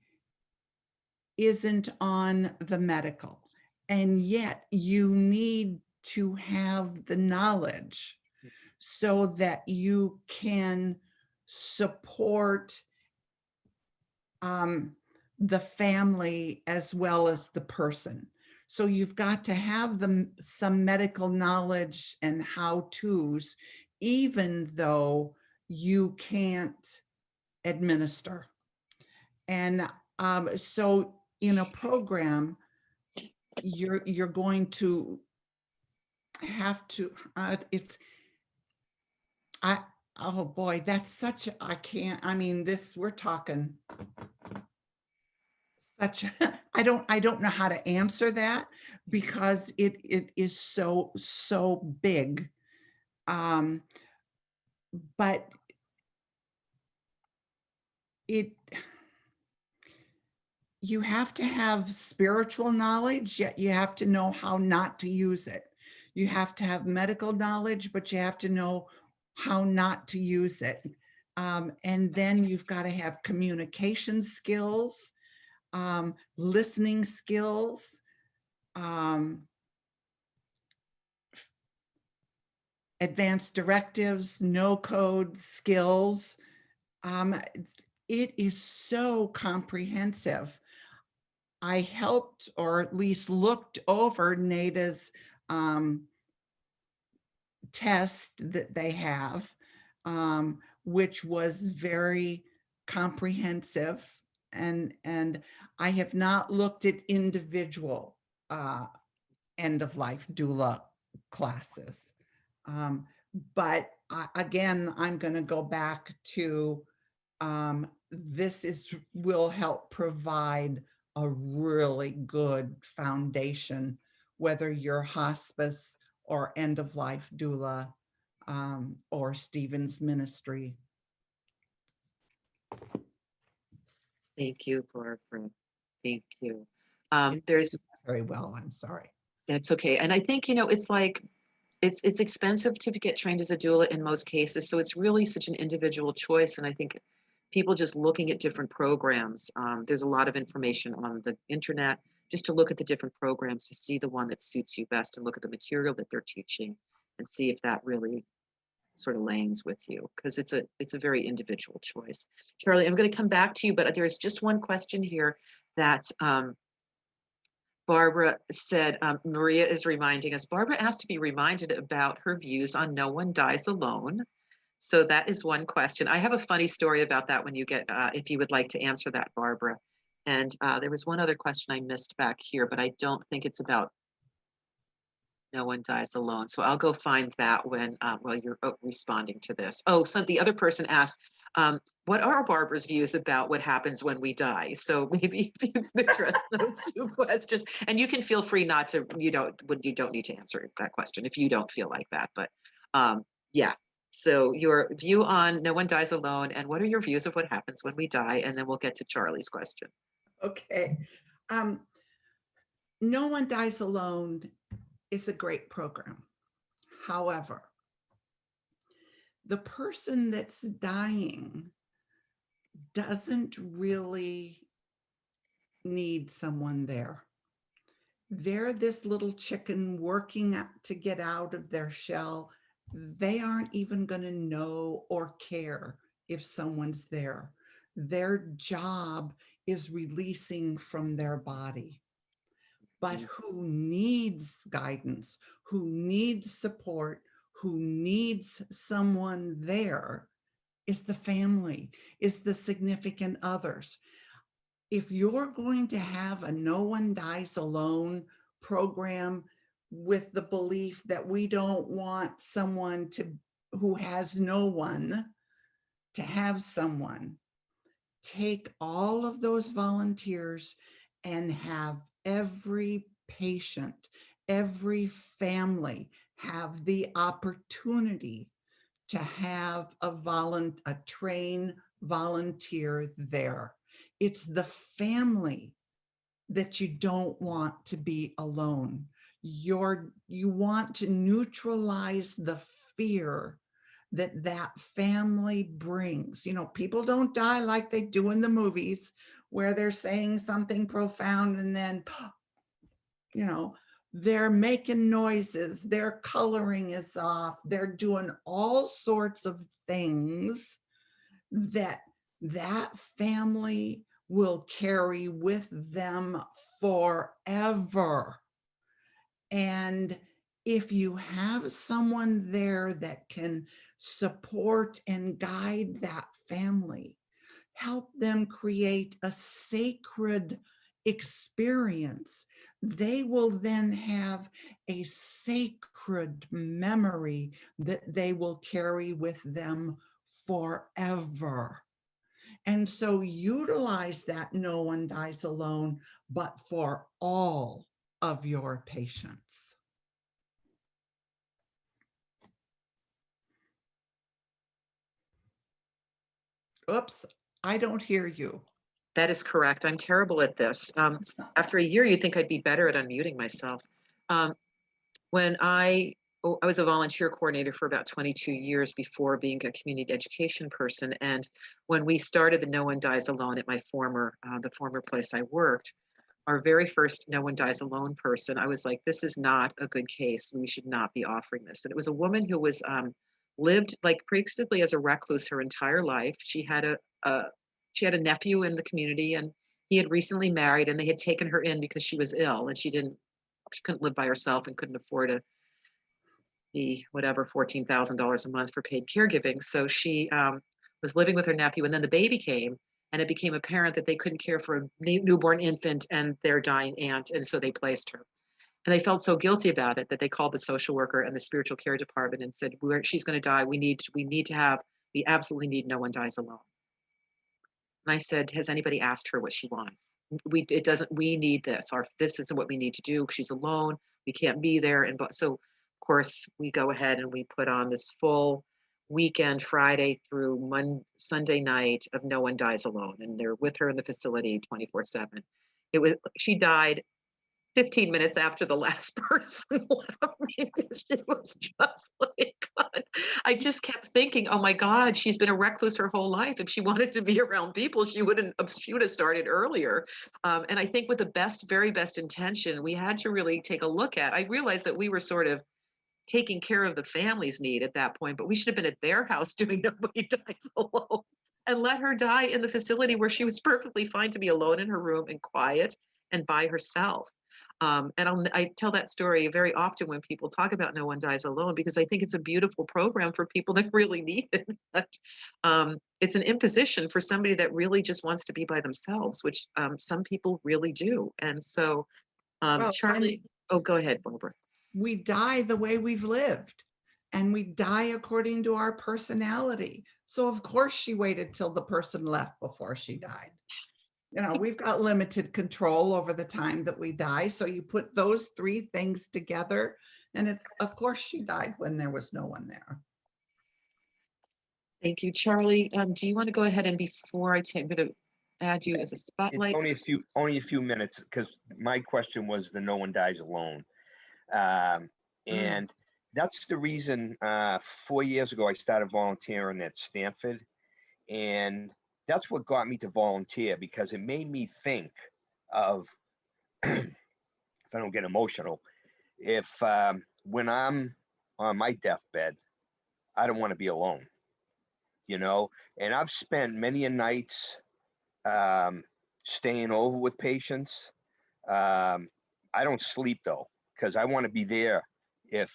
isn't on the medical, and yet you need to have the knowledge so that you can support the family as well as the person. So you've got to have some medical knowledge and how-tos, even though you can't administer. And so in a program, you're going to have to, oh boy, that's such, I can't, I mean, we're talking such, I don't know how to answer that, because it is so big. But you have to have spiritual knowledge, yet you have to know how not to use it. You have to have medical knowledge, but you have to know how not to use it. And then you've got to have communication skills, listening skills, advanced directives, no code skills. It is so comprehensive. I helped, or at least looked over NADA's test that they have, which was very comprehensive. And I have not looked at individual end of life doula classes. But again, I'm going to go back to this will help provide a really good foundation, whether you're hospice or end of life doula, or Stephen's ministry. Thank you, Barbara. Thank you. There's very well, I'm sorry. That's okay. And I think, it's like, it's expensive to get trained as a doula in most cases. So it's really such an individual choice. And I think people just looking at different programs, there's a lot of information on the internet, just to look at the different programs to see the one that suits you best and look at the material that they're teaching and see if that really sort of lands with you, because it's a very individual choice. Charlie, I'm going to come back to you, but there's just one question here that Barbara said. Maria is reminding us. Barbara asked to be reminded about her views on No One Dies Alone. So that is one question. I have a funny story about that when you get, if you would like to answer that, Barbara. And there was one other question I missed back here, but I don't think it's about No One Dies Alone. So I'll go find that when while you're responding to this. Oh, so the other person asked, what are Barbara's views about what happens when we die? So maybe if you can address those two questions, and you can feel free not to, you don't need to answer that question if you don't feel like that. But yeah. So your view on No One Dies Alone, and what are your views of what happens when we die? And then we'll get to Charlie's question. Okay. No One Dies Alone is a great program. However, the person that's dying doesn't really need someone there. They're this little chicken working to get out of their shell. They aren't even going to know or care if someone's there. Their job is releasing from their body. But who needs guidance, who needs support, who needs someone there is the family, is the significant others. If you're going to have a No One Dies Alone program with the belief that we don't want someone who has no one to have someone, take all of those volunteers and have every patient, every family have the opportunity to have a trained volunteer there. It's the family that you don't want to be alone. You want to neutralize the fear that family brings. People don't die like they do in the movies where they're saying something profound and then, they're making noises, their coloring is off, they're doing all sorts of things that family will carry with them forever. And if you have someone there that can support and guide that family, help them create a sacred experience, they will then have a sacred memory that they will carry with them forever. And so utilize that No One Dies Alone, but for all of your patients. Oops, I don't hear you. That is correct. I'm terrible at this. After a year, you'd think I'd be better at unmuting myself. When I was a volunteer coordinator for about 22 years before being a community education person. And when we started the No One Dies Alone at my the former place I worked, our very first No One Dies Alone person, I was like, this is not a good case. We should not be offering this. And it was a woman who was lived like basically as a recluse her entire life. She had a nephew in the community, and he had recently married, and they had taken her in because she was ill and she couldn't live by herself and couldn't afford the whatever $14,000 a month for paid caregiving. So she was living with her nephew, and then the baby came, and it became apparent that they couldn't care for a newborn infant and their dying aunt, and so they placed her. And they felt so guilty about it that they called the social worker and the spiritual care department and said, she's going to die. We absolutely need No One Dies Alone. And I said, has anybody asked her what she wants? We need this. This isn't what we need to do. She's alone. We can't be there. So of course we go ahead and we put on this full weekend, Friday through Sunday night of No One Dies Alone. And they're with her in the facility 24/7. She died 15 minutes after the last person left me. She was just like, I just kept thinking, oh my God, she's been a recluse her whole life. If she wanted to be around people, she would have started earlier. And I think with the very best intention, we had to really take a look at. I realized that we were sort of taking care of the family's need at that point, but we should have been at their house doing Nobody Dies Alone and let her die in the facility where she was perfectly fine to be alone in her room and quiet and by herself. I tell that story very often when people talk about No One Dies Alone, because I think it's a beautiful program for people that really need it. It's an imposition for somebody that really just wants to be by themselves, which some people really do. And so, Well, Charlie, oh, go ahead, Barbara. we die the way we've lived, and we die according to our personality. So of course she waited till the person left before she died. You know, we've got limited control over the time that we die. So you put those three things together, and it's, of course she died when there was no one there. Thank you, Charlie. Do you want to go ahead, and before I'm going to add you as a It's spotlight? only a few minutes, because my question was the No One Dies Alone. And that's the reason 4 years ago I started volunteering at Stanford, and that's what got me to volunteer, because it made me think of if I don't get emotional, if when I'm on my deathbed, I don't want to be alone, you know. And I've spent many a nights staying over with patients. I don't sleep though, because I want to be there if,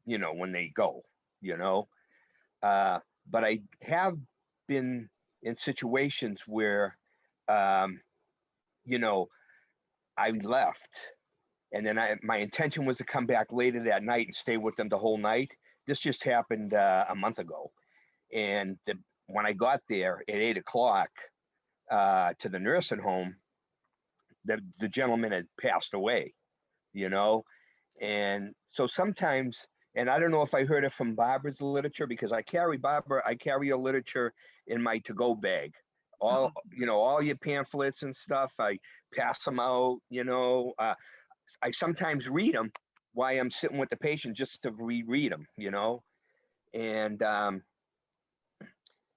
you know, when they go, you know. But I have been in situations where, you know, I left, and then my intention was to come back later that night and stay with them the whole night. This just happened a month ago, and when I got there at 8 o'clock to the nursing home, the gentleman had passed away, you know. And so sometimes, and I don't know if I heard it from Barbara's literature, because I carry your literature in my to-go bag. All, you know, all your pamphlets and stuff, I pass them out, you know. I sometimes read them while I'm sitting with the patient, just to reread them, you know. And,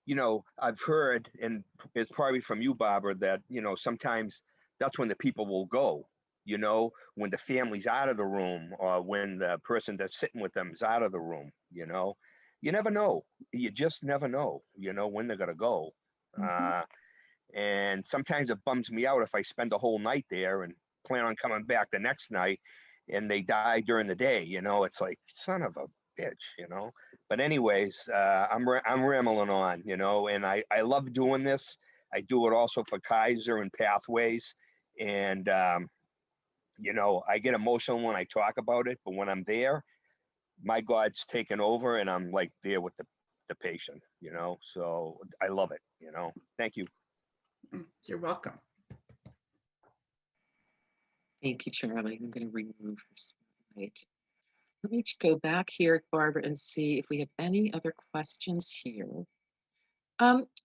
you know, I've heard, and it's probably from you, Barbara, that, you know, sometimes that's when the people will go, you know, when the family's out of the room, or when the person that's sitting with them is out of the room, you know. You never know. You just never know, you know, when they're going to go. And sometimes it bums me out if I spend a whole night there and plan on coming back the next night and they die during the day, you know. It's like, son of a bitch, you know. But anyways, I'm rambling on, you know, and I love doing this. I do it also for Kaiser and Pathways, and you know, I get emotional when I talk about it, but when I'm there, my God's taken over, and I'm like there with the patient, you know. So I love it, you know. Thank you. You're welcome. Thank you, Charlie. I'm going to remove her spotlight. Let me go back here, Barbara, and see if we have any other questions here.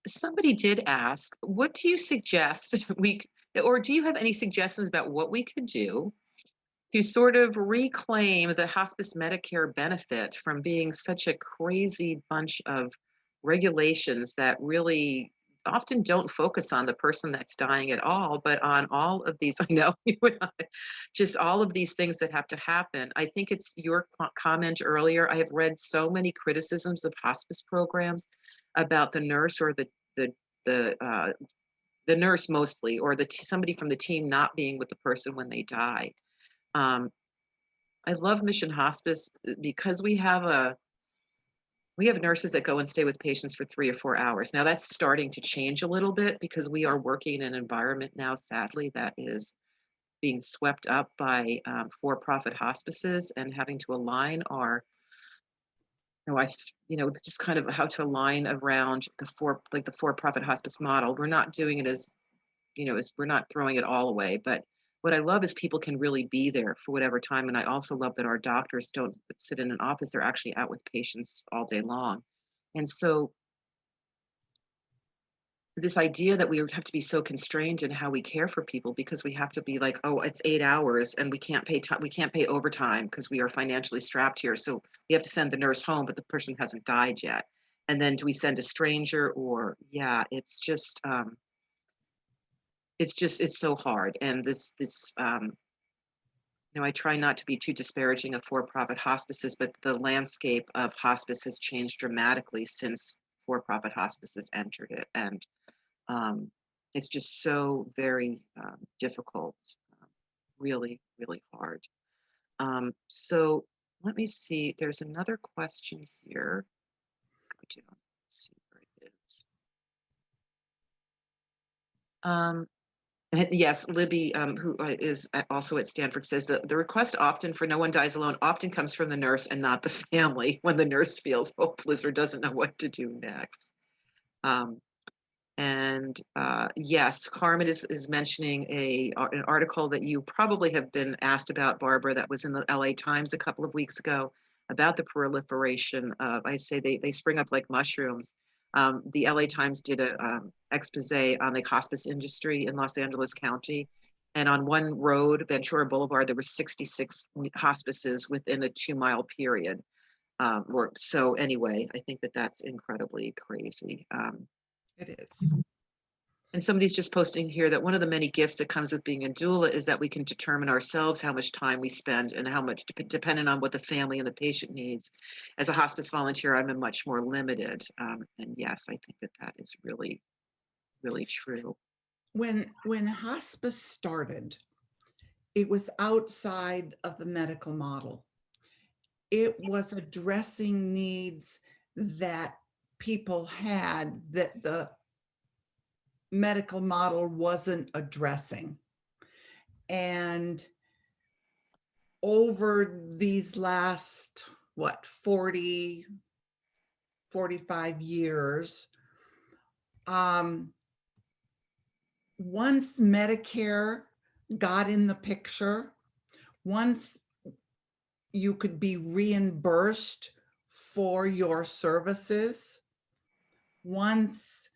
Somebody did ask, what do you suggest or do you have any suggestions about what we could do to sort of reclaim the hospice Medicare benefit from being such a crazy bunch of regulations that really often don't focus on the person that's dying at all, but on all of these, I know, just all of these things that have to happen. I think it's your comment earlier. I have read so many criticisms of hospice programs about the nurse or the nurse mostly, or somebody from the team not being with the person when they die. I love Mission Hospice because we have nurses that go and stay with patients for 3 or 4 hours. Now that's starting to change a little bit because we are working in an environment now, sadly, that is being swept up by for-profit hospices and having to align our, just kind of how to align around the for-profit hospice model. We're not doing it as we're not throwing it all away, but what I love is people can really be there for whatever time. And I also love that our doctors don't sit in an office, they're actually out with patients all day long. And so this idea that we have to be so constrained in how we care for people because we have to be like, oh, it's 8 hours and we can't pay time, we can't pay overtime because we are financially strapped here. So we have to send the nurse home, but the person hasn't died yet. And then do we send a stranger or yeah, it's so hard. And I try not to be too disparaging of for-profit hospices, but the landscape of hospice has changed dramatically since for-profit hospices entered it. And it's just so very difficult, really, really hard. So let me see. There's another question here. Let's see where it is. And yes, Libby, who is also at Stanford, says that the request often for no one dies alone often comes from the nurse and not the family when the nurse feels hopeless or doesn't know what to do next. And yes, Carmen is mentioning an article that you probably have been asked about, Barbara, that was in the LA Times a couple of weeks ago about the proliferation of, I say they spring up like mushrooms. The LA Times did a expose on the hospice industry in Los Angeles County. And on one road, Ventura Boulevard, there were 66 hospices within a 2-mile period. So anyway, I think that's incredibly crazy. It is. And somebody's just posting here that one of the many gifts that comes with being a doula is that we can determine ourselves how much time we spend and how much, depending on what the family and the patient needs. As a hospice volunteer, I'm much more limited. And yes, I think that is really, really true. When hospice started, it was outside of the medical model. It was addressing needs that people had that the medical model wasn't addressing. And over these last, 40, 45 years, once Medicare got in the picture, once you could be reimbursed for your services, once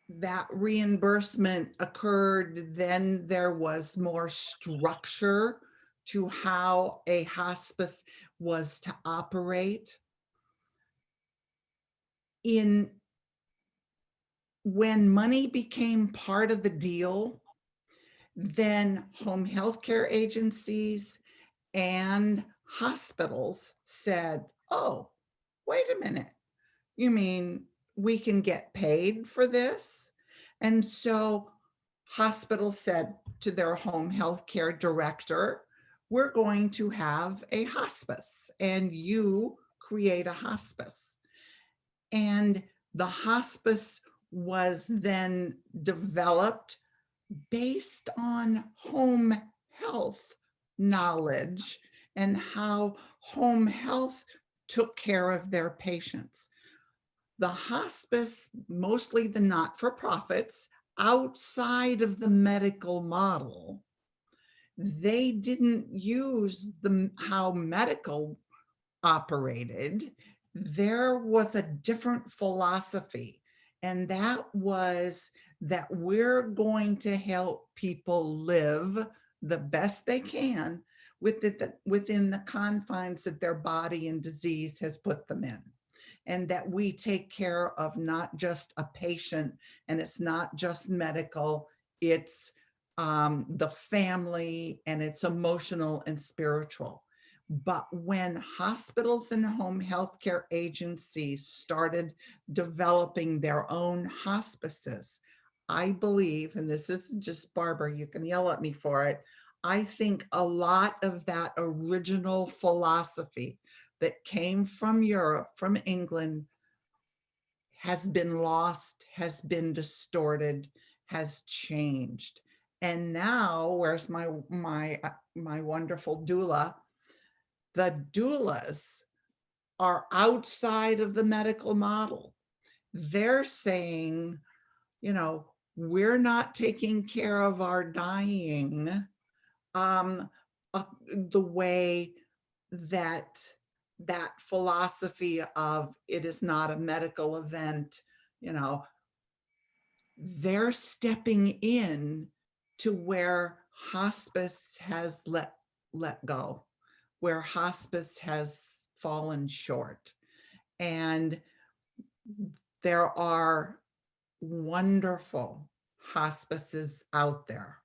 that reimbursement occurred, then there was more structure to how a hospice was to operate. When money became part of the deal, then home health care agencies and hospitals said, oh, wait a minute, you mean we can get paid for this? And so hospitals said to their home health care director, we're going to have a hospice and you create a hospice. And the hospice was then developed based on home health knowledge and how home health took care of their patients. The hospice, mostly the not-for-profits, outside of the medical model, they didn't use how medical operated. There was a different philosophy, and that was that we're going to help people live the best they can within the confines that their body and disease has put them in. And that we take care of not just a patient, and it's not just medical, it's the family, and it's emotional and spiritual. But when hospitals and home healthcare agencies started developing their own hospices, I believe, and this is just Barbara, you can yell at me for it, I think a lot of that original philosophy that came from Europe, from England, has been lost, has been distorted, has changed. And now, where's my wonderful doula? The doulas are outside of the medical model. They're saying, we're not taking care of our dying the way that philosophy of it is not a medical event, they're stepping in to where hospice has let go, where hospice has fallen short. And there are wonderful hospices out there,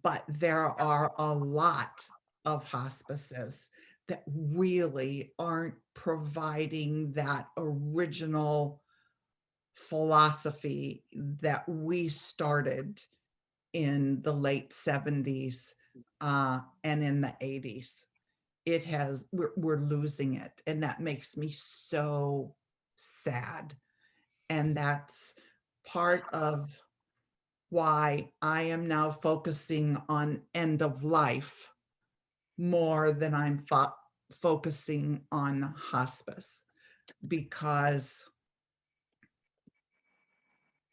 but there are a lot of hospices that really aren't providing that original philosophy that we started in the late 70s and in the 80s. It has, we're losing it, and that makes me so sad. And that's part of why I am now focusing on end of life more than I'm focusing on hospice, because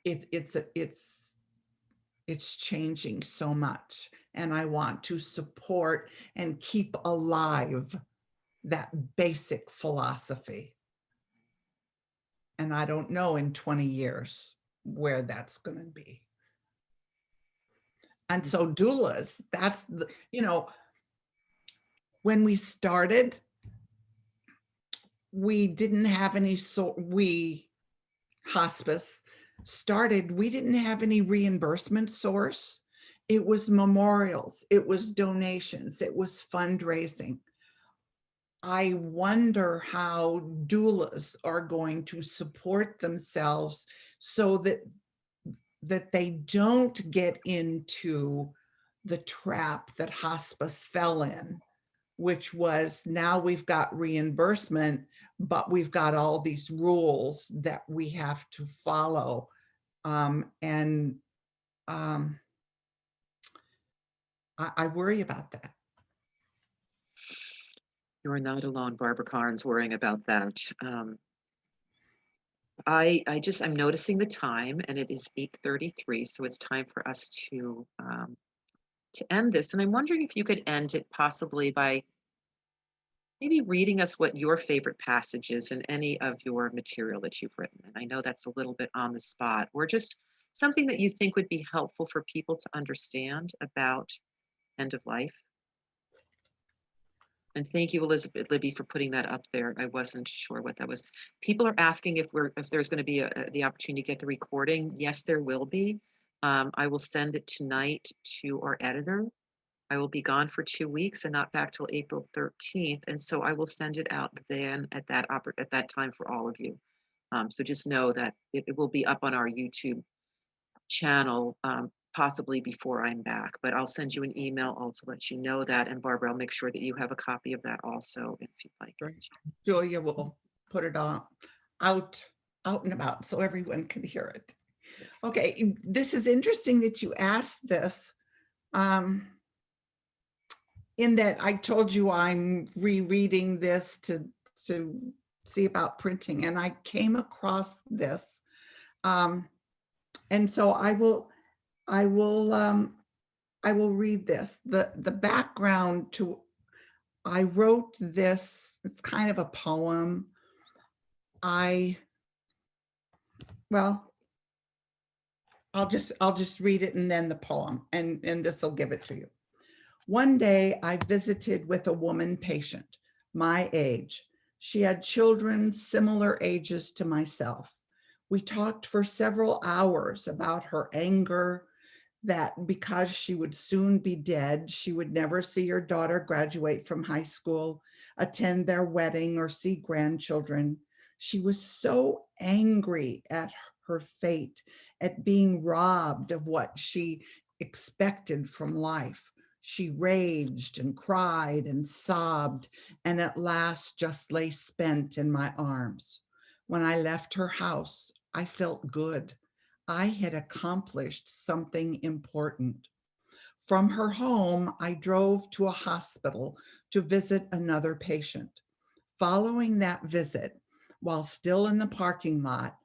it's changing so much, and I want to support and keep alive that basic philosophy. And I don't know in 20 years where that's going to be. And so doulas, that's the, you know, when we started, we didn't have any hospice started, we didn't have any reimbursement source. It was memorials, it was donations, it was fundraising. I wonder how doulas are going to support themselves so that they don't get into the trap that hospice fell in, which was, now we've got reimbursement, but we've got all these rules that we have to follow. I worry about that. You're not alone, Barbara Karnes, worrying about that. I'm noticing the time, and it is 8:33, so it's time for us to end this. And I'm wondering if you could end it possibly by maybe reading us what your favorite passage is in any of your material that you've written. And I know that's a little bit on the spot, or just something that you think would be helpful for people to understand about end of life. And thank you, Elizabeth Libby, for putting that up there. I wasn't sure what that was. People are asking if there's going to be the opportunity to get the recording. Yes, there will be. I will send it tonight to our editor. I will be gone for 2 weeks and not back till April 13th. And so I will send it out then at that time for all of you. So just know that it will be up on our YouTube channel, possibly before I'm back, but I'll send you an email also to let you know that. And Barbara, I'll make sure that you have a copy of that also, if you'd like. Right. Julia will put it out and about so everyone can hear it. Okay, this is interesting that you asked this. In that I told you I'm rereading this to see about printing, and I came across this. And so I will read this. The background to, I wrote this, it's kind of a poem. Well, I'll just read it and then the poem, and this will give it to you. One day I visited with a woman patient, my age. She had children similar ages to myself. We talked for several hours about her anger, that because she would soon be dead, she would never see her daughter graduate from high school, attend their wedding, or see grandchildren. She was so angry at her fate, at being robbed of what she expected from life. She raged and cried and sobbed, and at last just lay spent in my arms. When I left her house, I felt good. I had accomplished something important. From her home, I drove to a hospital to visit another patient. Following that visit, while still in the parking lot,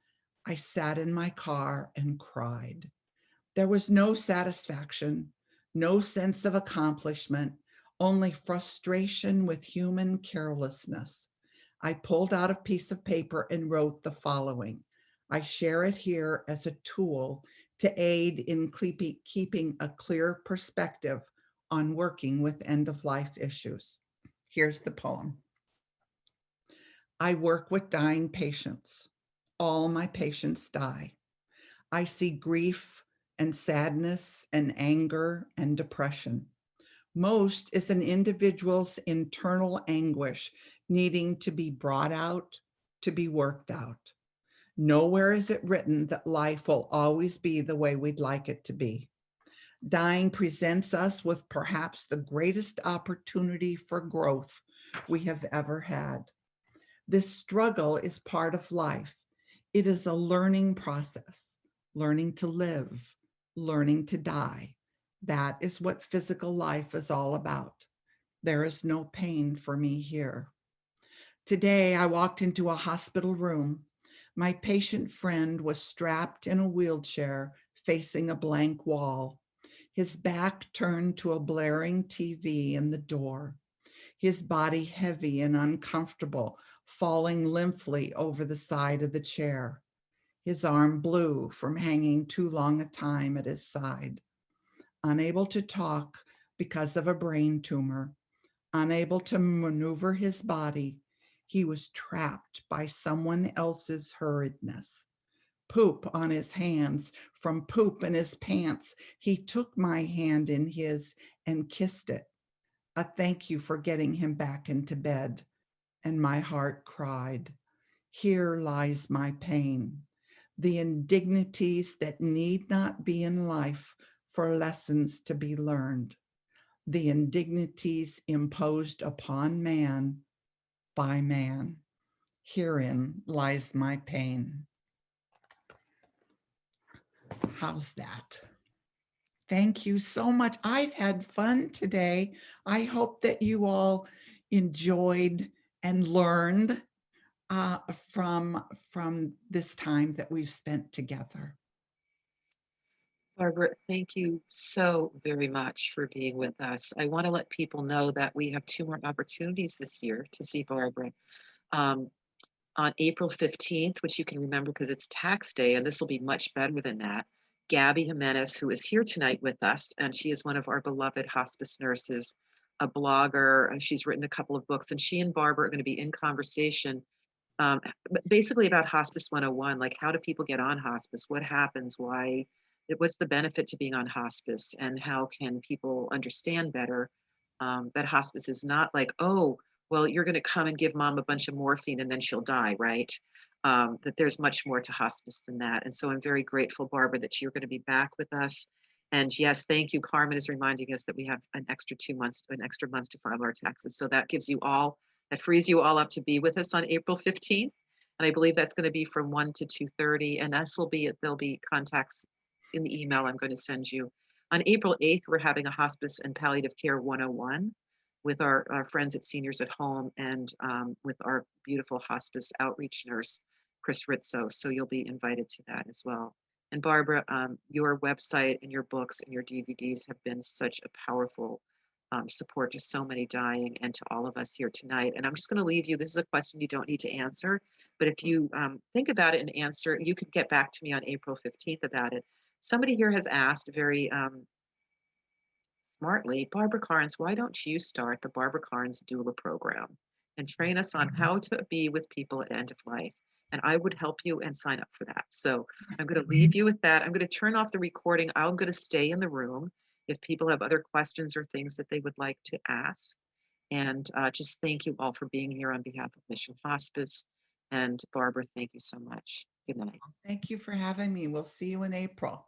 I sat in my car and cried. There was no satisfaction, no sense of accomplishment, only frustration with human carelessness. I pulled out a piece of paper and wrote the following. I share it here as a tool to aid in keeping a clear perspective on working with end-of-life issues. Here's the poem. I work with dying patients. All my patients die. I see grief and sadness and anger and depression. Most is an individual's internal anguish needing to be brought out, to be worked out. Nowhere is it written that life will always be the way we'd like it to be. Dying presents us with perhaps the greatest opportunity for growth we have ever had. This struggle is part of life. It is a learning process, learning to live, learning to die. That is what physical life is all about. There is no pain for me here. Today, I walked into a hospital room. My patient friend was strapped in a wheelchair facing a blank wall. His back turned to a blaring TV in the door. His body heavy and uncomfortable, falling limply over the side of the chair. His arm blue from hanging too long a time at his side. Unable to talk because of a brain tumor, unable to maneuver his body, he was trapped by someone else's hurriedness. Poop on his hands from poop in his pants. He took my hand in his and kissed it. A thank you for getting him back into bed. And my heart cried, here lies my pain, the indignities that need not be in life for lessons to be learned, the indignities imposed upon man by man. Herein lies my pain. How's that? Thank you so much. I've had fun today. I hope that you all enjoyed and learned from this time that we've spent together. Barbara, thank you so very much for being with us. I want to let people know that we have 2 more opportunities this year to see Barbara. On April 15th, which you can remember because it's tax day, and this will be much better than that, Gabby Jimenez, who is here tonight with us, and she is one of our beloved hospice nurses, a blogger, and she's written a couple of books, and she and Barbara are going to be in conversation basically about Hospice 101, like how do people get on hospice? What happens? What's the benefit to being on hospice? And how can people understand better that hospice is not like, oh, well, you're going to come and give mom a bunch of morphine and then she'll die, right? That there's much more to hospice than that. And so I'm very grateful, Barbara, that you're going to be back with us. And yes, thank you. Carmen is reminding us that we have an extra 2 months, an extra month to file our taxes. So that frees you all up to be with us on April 15th. And I believe that's going to be from 1 to 2:30. And there'll be contacts in the email I'm going to send you. On April 8th, we're having a Hospice and Palliative Care 101 with our friends at Seniors at Home and with our beautiful hospice outreach nurse, Chris Rizzo. So you'll be invited to that as well. And Barbara, your website and your books and your DVDs have been such a powerful support to so many dying and to all of us here tonight. And I'm just going to leave you. This is a question you don't need to answer, but if you think about it and answer, you can get back to me on April 15th about it. Somebody here has asked very smartly, Barbara Karnes, why don't you start the Barbara Karnes doula program and train us on how to be with people at end of life? And I would help you and sign up for that. So I'm going to leave you with that. I'm going to turn off the recording. I'm going to stay in the room if people have other questions or things that they would like to ask. And just thank you all for being here on behalf of Mission Hospice. And Barbara, thank you so much. Good night. Thank you for having me. We'll see you in April.